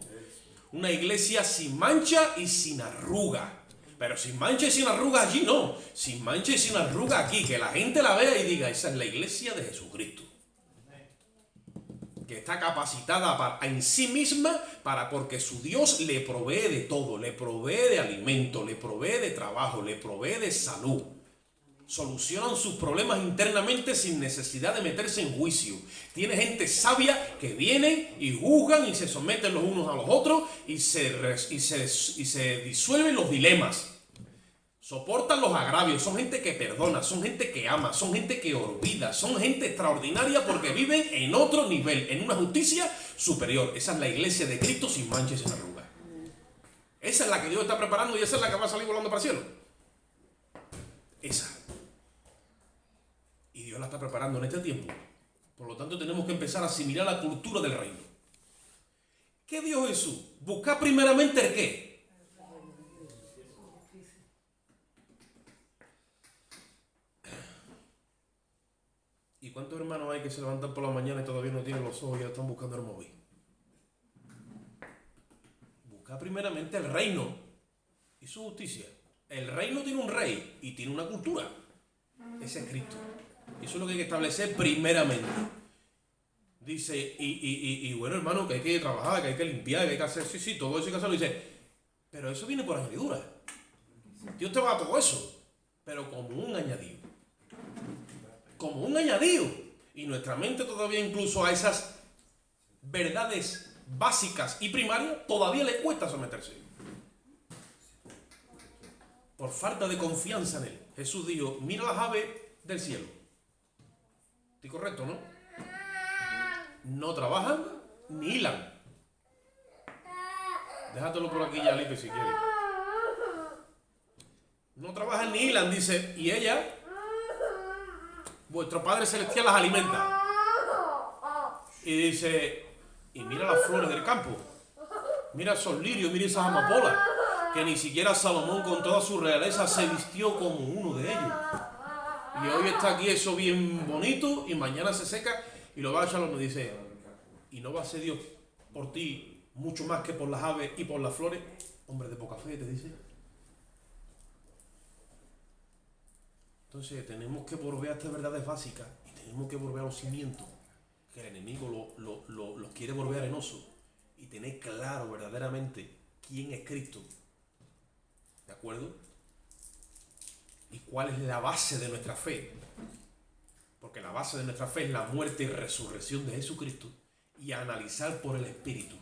Una iglesia sin mancha y sin arruga. Pero sin mancha y sin arruga allí no. Sin mancha y sin arruga aquí. Que la gente la vea y diga, esa es la iglesia de Jesucristo. Que está capacitada en sí misma porque su Dios le provee de todo. Le provee de alimento, le provee de trabajo, le provee de salud. Solucionan sus problemas internamente sin necesidad de meterse en juicio. Tiene gente sabia que vienen y juzgan y se someten los unos a los otros y se disuelven los dilemas. Soportan los agravios, son gente que perdona, son gente que ama, son gente que olvida, son gente extraordinaria porque viven en otro nivel, en una justicia superior. Esa es la iglesia de Cristo sin mancha y sin arruga. Esa es la que Dios está preparando y esa es la que va a salir volando para el cielo. Esa. Y Dios la está preparando en este tiempo. Por lo tanto, tenemos que empezar a asimilar la cultura del reino. ¿Qué dijo Jesús? Buscar primeramente el qué. ¿Y cuántos hermanos hay que se levantan por la mañana y todavía no tienen los ojos y ya están buscando el móvil? Busca primeramente el reino y su justicia. El reino tiene un rey y tiene una cultura. Ese es Cristo. Eso es lo que hay que establecer primeramente. Dice, y bueno, hermano, que hay que trabajar, que hay que limpiar, que hay que hacer, sí, todo eso hay que hacerlo. Dice, pero eso viene por añadidura. Dios te va a todo eso, pero como un añadido. Como un añadido. Y nuestra mente todavía, incluso a esas verdades básicas y primarias, todavía le cuesta someterse. Por falta de confianza en Él. Jesús dijo, mira las aves del cielo. ¿Estoy correcto, no? No trabajan ni hilan. Déjatelo por aquí ya, Lipe, si quieres. No trabajan ni hilan, dice, y ella, vuestro Padre Celestial las alimenta. Y dice, y mira las flores del campo, mira esos lirios, mira esas amapolas, que ni siquiera Salomón con toda su realeza se vistió como uno de ellos. Y hoy está aquí eso bien bonito y mañana se seca y lo va a echar, y dice, ¿y no va a ser Dios por ti mucho más que por las aves y por las flores? Hombre de poca fe, te dice. Entonces tenemos que volver a estas verdades básicas y tenemos que volver a los cimientos, que el enemigo los quiere volver arenosos, y tener claro verdaderamente quién es Cristo, ¿de acuerdo? Y cuál es la base de nuestra fe, porque la base de nuestra fe es la muerte y resurrección de Jesucristo, y analizar por el Espíritu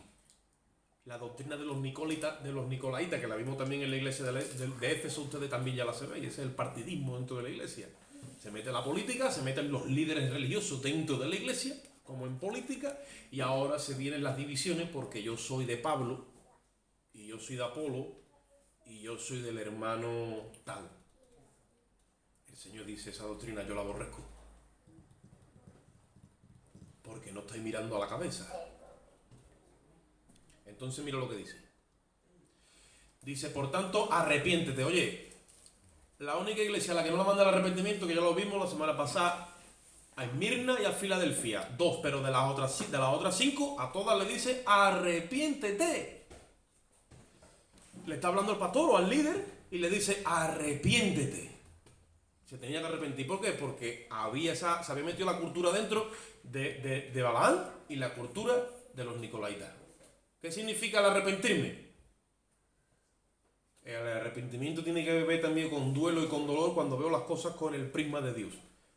la doctrina de los nicolaitas, que la vimos también en la iglesia de Éfeso. Ustedes también ya la saben, ese es el partidismo dentro de la iglesia. Se mete la política, se meten los líderes religiosos dentro de la iglesia, como en política, y ahora se vienen las divisiones porque yo soy de Pablo, y yo soy de Apolo, y yo soy del hermano tal. El Señor dice, esa doctrina yo la aborrezco, porque no estáis mirando a la cabeza. Entonces mira lo que dice. Dice, por tanto, arrepiéntete. Oye, la única iglesia a la que no la manda el arrepentimiento, que ya lo vimos la semana pasada, a Esmirna y a Filadelfia, 2, pero de las otras 5, a todas le dice, arrepiéntete. Le está hablando al pastor o al líder y le dice, arrepiéntete. Se tenía que arrepentir. ¿Por qué? Porque se había metido la cultura dentro de Balaam y la cultura de los nicolaitas. ¿Qué significa el arrepentirme? El arrepentimiento tiene que ver también con duelo y con dolor cuando veo las cosas con el prisma de Dios.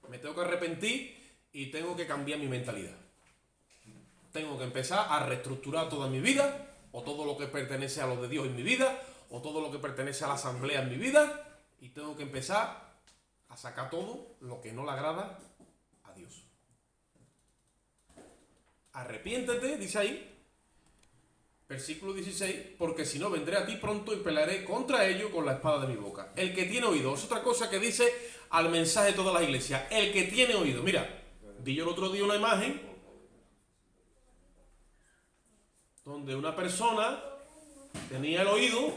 Me tengo que arrepentir y tengo que cambiar mi mentalidad. Tengo que empezar a reestructurar toda mi vida, o todo lo que pertenece a lo de Dios en mi vida, o todo lo que pertenece a la asamblea en mi vida, y tengo que empezar a sacar todo lo que no le agrada a Dios. Arrepiéntete, dice ahí, versículo 16, porque si no vendré a ti pronto y pelearé contra ellos con la espada de mi boca. El que tiene oído, es otra cosa que dice al mensaje de todas las iglesias. El que tiene oído, mira, vi yo el otro día una imagen donde una persona tenía el oído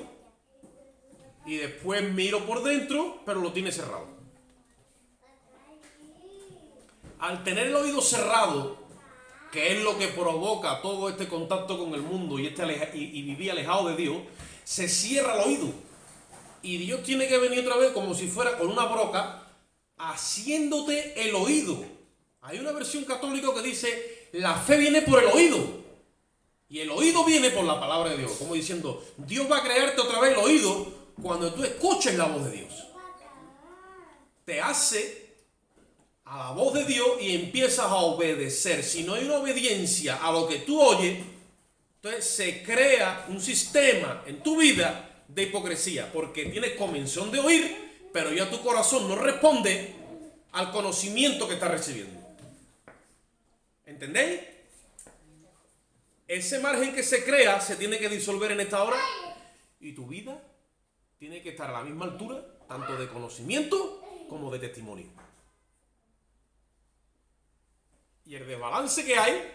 y después miro por dentro, pero lo tiene cerrado. Al tener el oído cerrado, que es lo que provoca todo este contacto con el mundo y vivir alejado de Dios, se cierra el oído. Y Dios tiene que venir otra vez como si fuera con una broca, haciéndote el oído. Hay una versión católica que dice, la fe viene por el oído. Y el oído viene por la palabra de Dios. Como diciendo, Dios va a crearte otra vez el oído cuando tú escuches la voz de Dios. Te hace a la voz de Dios y empiezas a obedecer. Si no hay una obediencia a lo que tú oyes, entonces se crea un sistema en tu vida de hipocresía, porque tienes comezón de oír, pero ya tu corazón no responde al conocimiento que estás recibiendo. ¿Entendéis? Ese margen que se crea se tiene que disolver en esta hora, y tu vida tiene que estar a la misma altura, tanto de conocimiento como de testimonio. Y el desbalance que hay,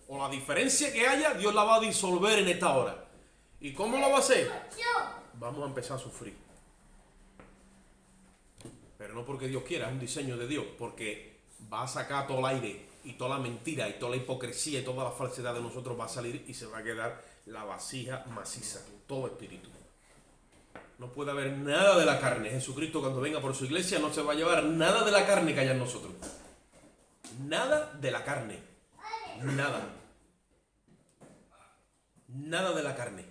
o la diferencia que haya, Dios la va a disolver en esta hora. ¿Y cómo la va a hacer? Vamos a empezar a sufrir. Pero no porque Dios quiera, es un diseño de Dios, porque va a sacar todo el aire y toda la mentira y toda la hipocresía y toda la falsedad de nosotros va a salir, y se va a quedar la vasija maciza, todo espíritu. No puede haber nada de la carne. Jesucristo, cuando venga por su iglesia, no se va a llevar nada de la carne que haya en nosotros. Nada de la carne. Nada. Nada de la carne.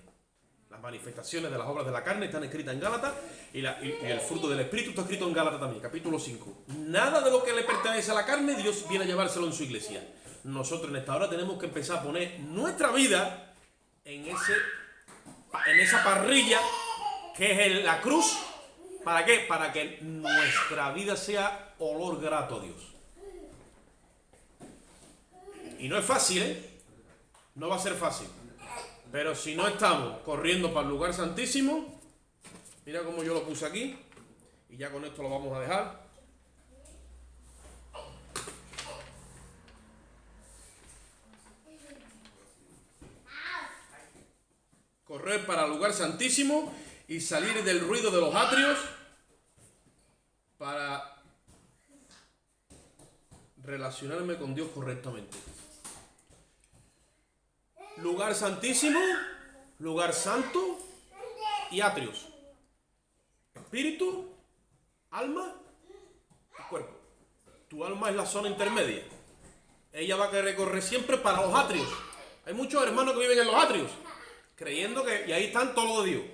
Las manifestaciones de las obras de la carne están escritas en Gálatas, y el fruto del Espíritu está escrito en Gálatas también, capítulo 5. Nada de lo que le pertenece a la carne, Dios viene a llevárselo en su iglesia. Nosotros en esta hora tenemos que empezar a poner nuestra vida en esa parrilla que es la cruz. ¿Para qué? Para que nuestra vida sea olor grato a Dios. Y no es fácil, ¿eh? No va a ser fácil. Pero si no estamos corriendo para el lugar santísimo, mira cómo yo lo puse aquí, y ya con esto lo vamos a dejar. Correr para el lugar santísimo y salir del ruido de los atrios para relacionarme con Dios correctamente. Lugar santísimo, lugar santo y atrios. Espíritu, alma y cuerpo. Tu alma es la zona intermedia. Ella va a querer correr siempre para los atrios. Hay muchos hermanos que viven en los atrios, creyendo que, y ahí están todos los de Dios,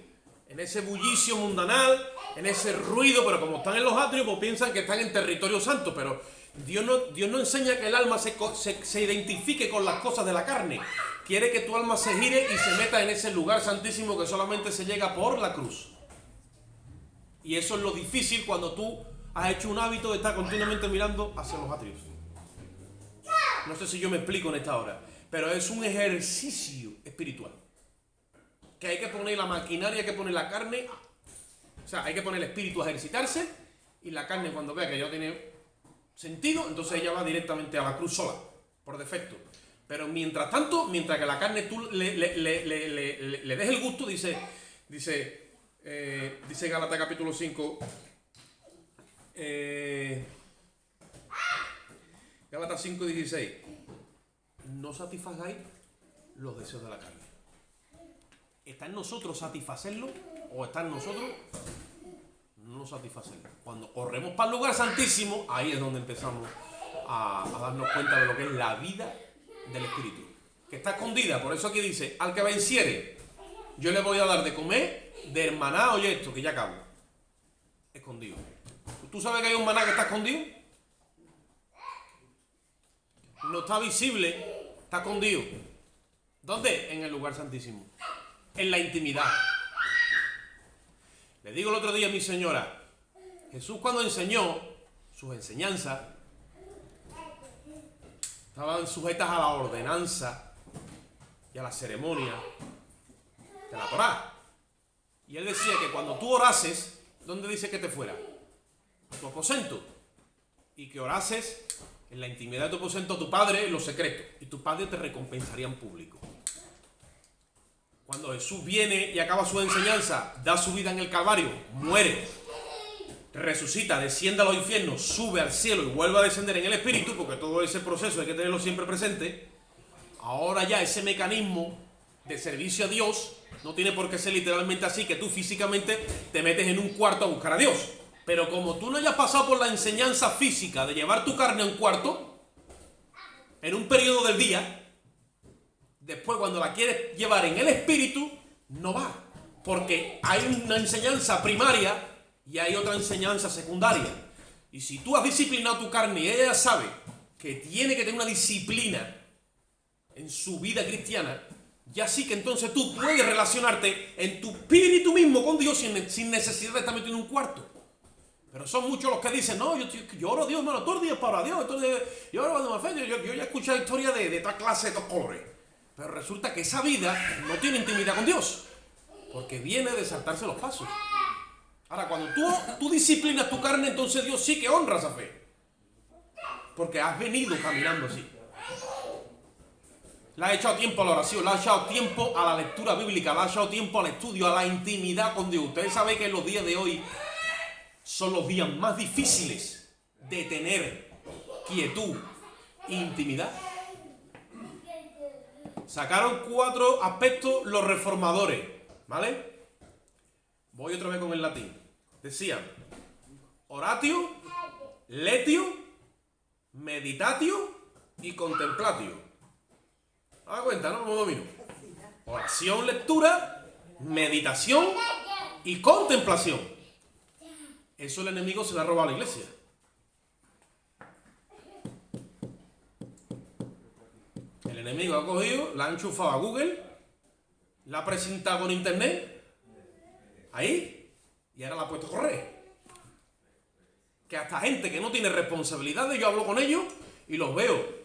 en ese bullicio mundanal, en ese ruido, pero como están en los atrios, pues piensan que están en territorio santo, pero Dios no enseña que el alma se identifique con las cosas de la carne. Quiere que tu alma se gire y se meta en ese lugar santísimo que solamente se llega por la cruz. Y eso es lo difícil cuando tú has hecho un hábito de estar continuamente mirando hacia los atrios. No sé si yo me explico en esta hora, pero es un ejercicio espiritual. Que hay que poner la maquinaria, hay que poner la carne, o sea, hay que poner el espíritu a ejercitarse, y la carne, cuando vea que ya tiene sentido, entonces ella va directamente a la cruz sola, por defecto. Pero mientras tanto, mientras que la carne tú le des el gusto, dice Gálatas capítulo 5, Gálatas 5:16, no satisfagáis los deseos de la carne. ¿Está en nosotros satisfacerlo o está en nosotros no satisfacerlo? Cuando corremos para el lugar santísimo, ahí es donde empezamos a darnos cuenta de lo que es la vida del Espíritu, que está escondida. Por eso aquí dice, al que venciere, yo le voy a dar de comer de maná, oye esto, que ya acabo, escondido. ¿Tú sabes que hay un maná que está escondido? No está visible, está escondido. ¿Dónde? En el lugar santísimo, en la intimidad. Le digo el otro día a mi señora, Jesús cuando enseñó sus enseñanzas estaban sujetas a la ordenanza y a la ceremonia de la Torá. Y él decía que cuando tú orases, ¿dónde dice que te fuera? A tu aposento. Y que orases en la intimidad de tu aposento a tu Padre en lo secreto. Y tu Padre te recompensaría en público. Cuando Jesús viene y acaba su enseñanza, da su vida en el Calvario, muere, resucita, desciende a los infiernos, sube al cielo y vuelve a descender en el Espíritu, porque todo ese proceso hay que tenerlo siempre presente. Ahora ya ese mecanismo de servicio a Dios no tiene por qué ser literalmente así, que tú físicamente te metes en un cuarto a buscar a Dios. Pero como tú no hayas pasado por la enseñanza física de llevar tu carne a un cuarto, en un periodo del día, después cuando la quieres llevar en el Espíritu, no va. Porque hay una enseñanza primaria y hay otra enseñanza secundaria. Y si tú has disciplinado tu carne y ella sabe que tiene que tener una disciplina en su vida cristiana, ya sí que entonces tú puedes relacionarte en tu espíritu mismo con Dios sin necesidad de estar metido en un cuarto. Pero son muchos los que dicen, no, yo oro a Dios, hermano, todos los días para Dios, yo oro a Dios, yo ya he escuchado historias de toda clase, de todos colores. Pero resulta que esa vida no tiene intimidad con Dios, porque viene de saltarse los pasos. Ahora, cuando tú disciplinas tu carne, entonces Dios sí que honra esa fe, porque has venido caminando así. Le has echado tiempo a la oración, le has echado tiempo a la lectura bíblica, le has echado tiempo al estudio, a la intimidad con Dios. Ustedes saben que los días de hoy son los días más difíciles de tener quietud e intimidad. Sacaron 4 aspectos los reformadores, ¿vale? Voy otra vez con el latín. Decían oratio, letio, meditatio y contemplatio. ¿Te das cuenta, no? ¿Cómo domino? Oración, lectura, meditación y contemplación. Eso el enemigo se le ha robado a la iglesia. El enemigo ha cogido, la ha enchufado a Google, la ha presentado con internet, ahí, y ahora la ha puesto a correr. Que hasta gente que no tiene responsabilidades, yo hablo con ellos y los veo,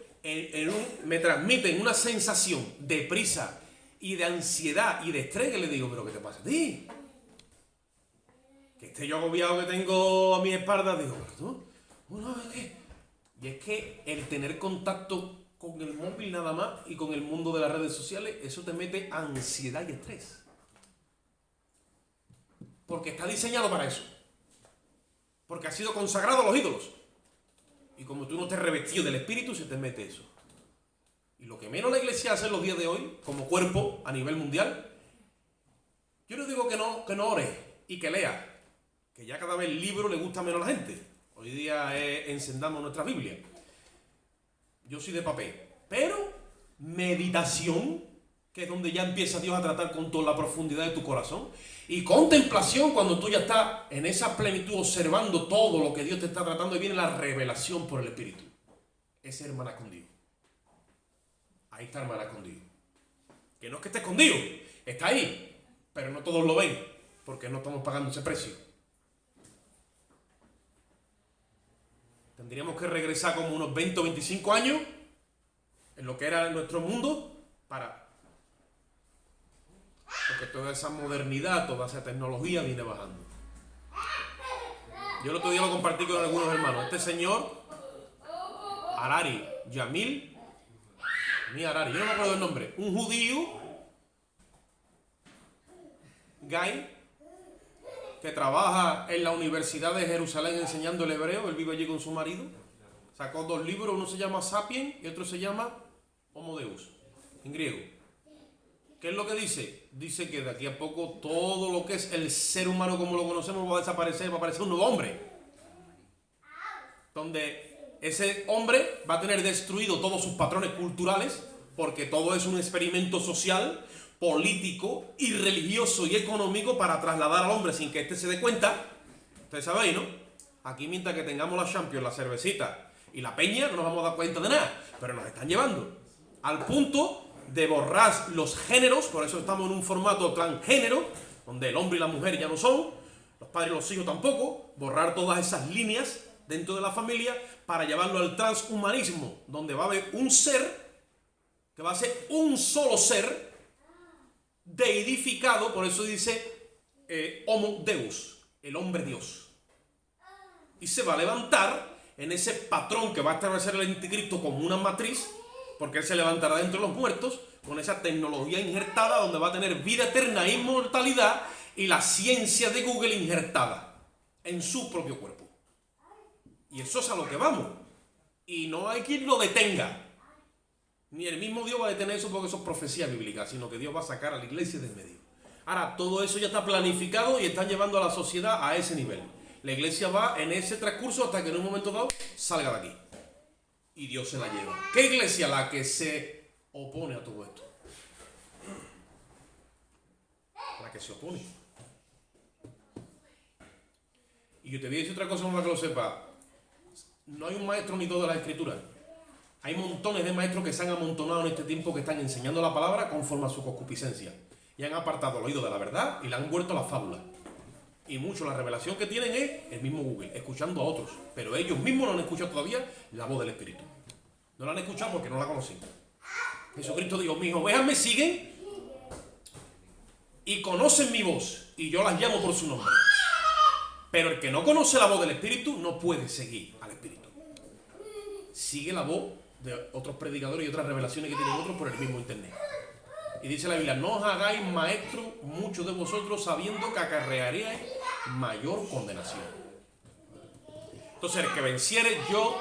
me transmiten una sensación de prisa y de ansiedad y de estrés, que le digo, ¿pero qué te pasa a ti? Que esté yo agobiado que tengo a mi espalda, digo, ¿pero tú? Bueno, es que... Y es que el tener contacto con el móvil nada más y con el mundo de las redes sociales, eso te mete ansiedad y estrés. Porque está diseñado para eso. Porque ha sido consagrado a los ídolos. Y como tú no estés revestido del espíritu, se te mete eso. Y lo que menos la iglesia hace en los días de hoy, como cuerpo a nivel mundial, yo no digo que no ore y que lea, que ya cada vez el libro le gusta menos a la gente. Hoy día encendamos nuestra Biblia. Yo soy de papel. Pero meditación, que es donde ya empieza Dios a tratar con toda la profundidad de tu corazón. Y contemplación, cuando tú ya estás en esa plenitud observando todo lo que Dios te está tratando, y viene la revelación por el Espíritu. Esa hermana con Dios. Ahí está hermana con Dios. Que no es que esté escondido, está ahí. Pero no todos lo ven, porque no estamos pagando ese precio. Tendríamos que regresar como unos 20 o 25 años en lo que era nuestro mundo porque toda esa modernidad, toda esa tecnología viene bajando. Yo el otro día lo compartí con algunos hermanos. Este señor, Harari, Yamil, Harari, yo no me acuerdo el nombre, un judío, gay, que trabaja en la Universidad de Jerusalén enseñando el hebreo. Él vive allí con su marido. Sacó 2 libros, uno se llama Sapien y otro se llama Homo Deus, en griego. ¿Qué es lo que dice? Dice que de aquí a poco todo lo que es el ser humano como lo conocemos va a desaparecer, va a aparecer un nuevo hombre. Donde ese hombre va a tener destruido todos sus patrones culturales, porque todo es un experimento social, político y religioso y económico para trasladar al hombre sin que éste se dé cuenta. Ustedes sabéis, ¿no? Aquí mientras que tengamos la Champions, la cervecita y la peña, no nos vamos a dar cuenta de nada, pero nos están llevando al punto de borrar los géneros. Por eso estamos en un formato transgénero, donde el hombre y la mujer ya no son, los padres y los hijos tampoco. Borrar todas esas líneas dentro de la familia para llevarlo al transhumanismo, donde va a haber un ser que va a ser un solo ser deidificado. Por eso dice Homo Deus, el hombre Dios, y se va a levantar en ese patrón que va a establecer el anticristo como una matriz, porque él se levantará dentro de los muertos con esa tecnología injertada, donde va a tener vida eterna e inmortalidad y la ciencia de Google injertada en su propio cuerpo. Y eso es a lo que vamos. Y no hay quien lo detenga. Ni el mismo Dios va a detener eso, porque eso es profecía bíblica, sino que Dios va a sacar a la iglesia del medio. Ahora, todo eso ya está planificado y están llevando a la sociedad a ese nivel. La iglesia va en ese transcurso hasta que en un momento dado salga de aquí. Y Dios se la lleva. ¿Qué iglesia? La que se opone a todo esto. La que se opone. Y yo te voy a decir otra cosa para que lo sepa. No hay un maestro ni todo de la escritura. Hay montones de maestros que se han amontonado en este tiempo, que están enseñando la palabra conforme a su concupiscencia. Y han apartado el oído de la verdad y la han vuelto a la fábula. Y mucho la revelación que tienen es el mismo Google, escuchando a otros. Pero ellos mismos no han escuchado todavía la voz del Espíritu. No la han escuchado porque no la conocen. Jesucristo dijo: mis ovejas me siguen y conocen mi voz, y yo las llamo por su nombre. Pero el que no conoce la voz del Espíritu no puede seguir al Espíritu. Sigue la voz de otros predicadores y otras revelaciones que tienen otros por el mismo internet. Y dice la Biblia: no os hagáis maestros muchos de vosotros, sabiendo que acarrearíais mayor condenación. Entonces, el que venciere, yo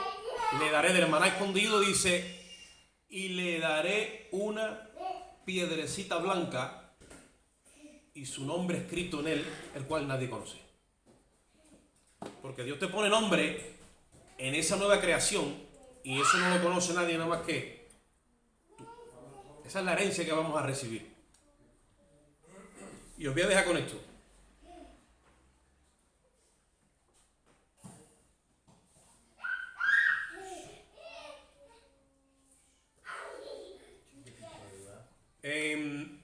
le daré del maná escondido, dice, y le daré una piedrecita blanca y su nombre escrito en él, el cual nadie conoce. Porque Dios te pone nombre en esa nueva creación y eso no lo conoce nadie nada más que tú. Esa es la herencia que vamos a recibir. Y os voy a dejar con esto. En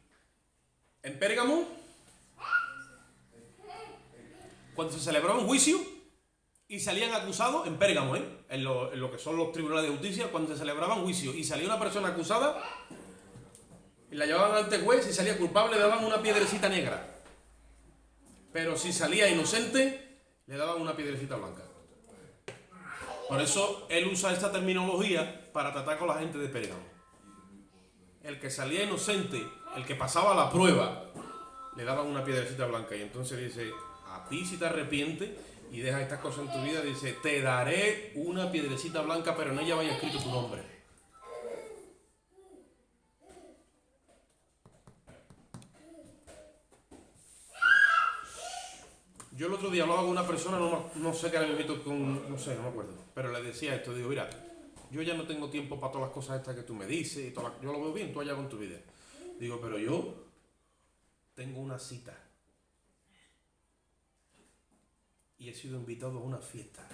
Pérgamo, cuando se celebraba un juicio y salían acusados, en Pérgamo, en lo que son los tribunales de justicia, cuando se celebraban juicios y salía una persona acusada, Y la llevaban ante el juez, si salía culpable le daban una piedrecita negra. Pero si salía inocente, le daban una piedrecita blanca. Por eso él usa esta terminología para tratar con la gente de Pérgamo. El que salía inocente, el que pasaba la prueba, le daban una piedrecita blanca. Y entonces dice, a ti si te arrepientes y dejas estas cosas en tu vida, dice, te daré una piedrecita blanca, pero en ella vaya escrito tu nombre. Yo el otro día hablaba con una persona, no sé qué era mi con, no sé, no me acuerdo, pero le decía esto, digo, mira, yo ya no tengo tiempo para todas las cosas estas que tú me dices, y yo lo veo bien, tú allá con tu vida. Digo, pero yo tengo una cita y he sido invitado a una fiesta.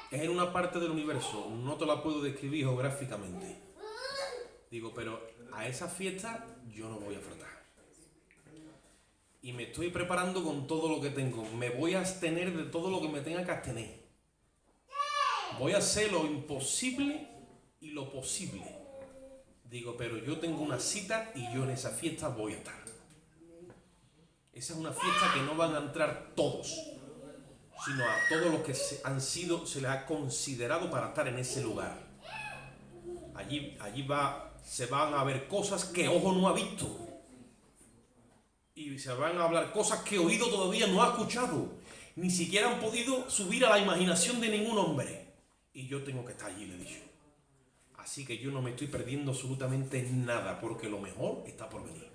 Es en una parte del universo, no te la puedo describir geográficamente. Digo, pero a esa fiesta yo no voy a faltar. Y me estoy preparando con todo lo que tengo. Me voy a abstener de todo lo que me tenga que abstener. Voy a hacer lo imposible y lo posible. Digo, pero yo tengo una cita y yo en esa fiesta voy a estar. Esa es una fiesta que no van a entrar todos, sino a todos los que se les ha considerado para estar en ese lugar. Allí se van a ver cosas que ojo no ha visto. Y se van a hablar cosas que oído todavía no ha escuchado. Ni siquiera han podido subir a la imaginación de ningún hombre. Y yo tengo que estar allí, le he dicho. Así que yo no me estoy perdiendo absolutamente nada, porque lo mejor está por venir.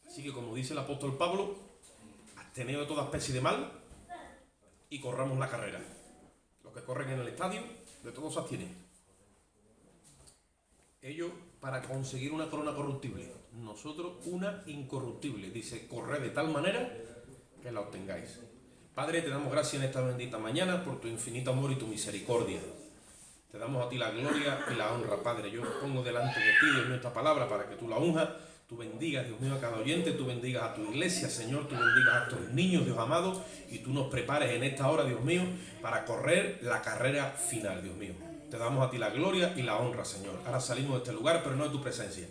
Así que como dice el apóstol Pablo, absteneos de toda especie de mal y corramos la carrera. Los que corren en el estadio, de todos se abstienen. Ellos para conseguir una corona corruptible, nosotros una incorruptible. Dice, corred de tal manera que la obtengáis. Padre, te damos gracias en esta bendita mañana por tu infinito amor y tu misericordia. Te damos a ti la gloria y la honra, Padre. Yo pongo delante de ti, Dios mío, esta palabra para que tú la unjas, tú bendigas, Dios mío, a cada oyente, tú bendigas a tu iglesia, Señor, tú bendigas a tus niños, Dios amado, y tú nos prepares en esta hora, Dios mío, para correr la carrera final, Dios mío. Te damos a ti la gloria y la honra, Señor. Ahora salimos de este lugar, pero no de tu presencia.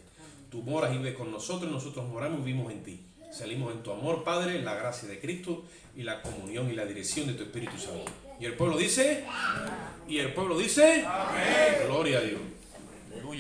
Tú moras y vives con nosotros, nosotros moramos y vivimos en ti. Salimos en tu amor, Padre, en la gracia de Cristo y la comunión y la dirección de tu Espíritu Santo. Y el pueblo dice, amén. Y el pueblo dice, amén. Gloria a Dios.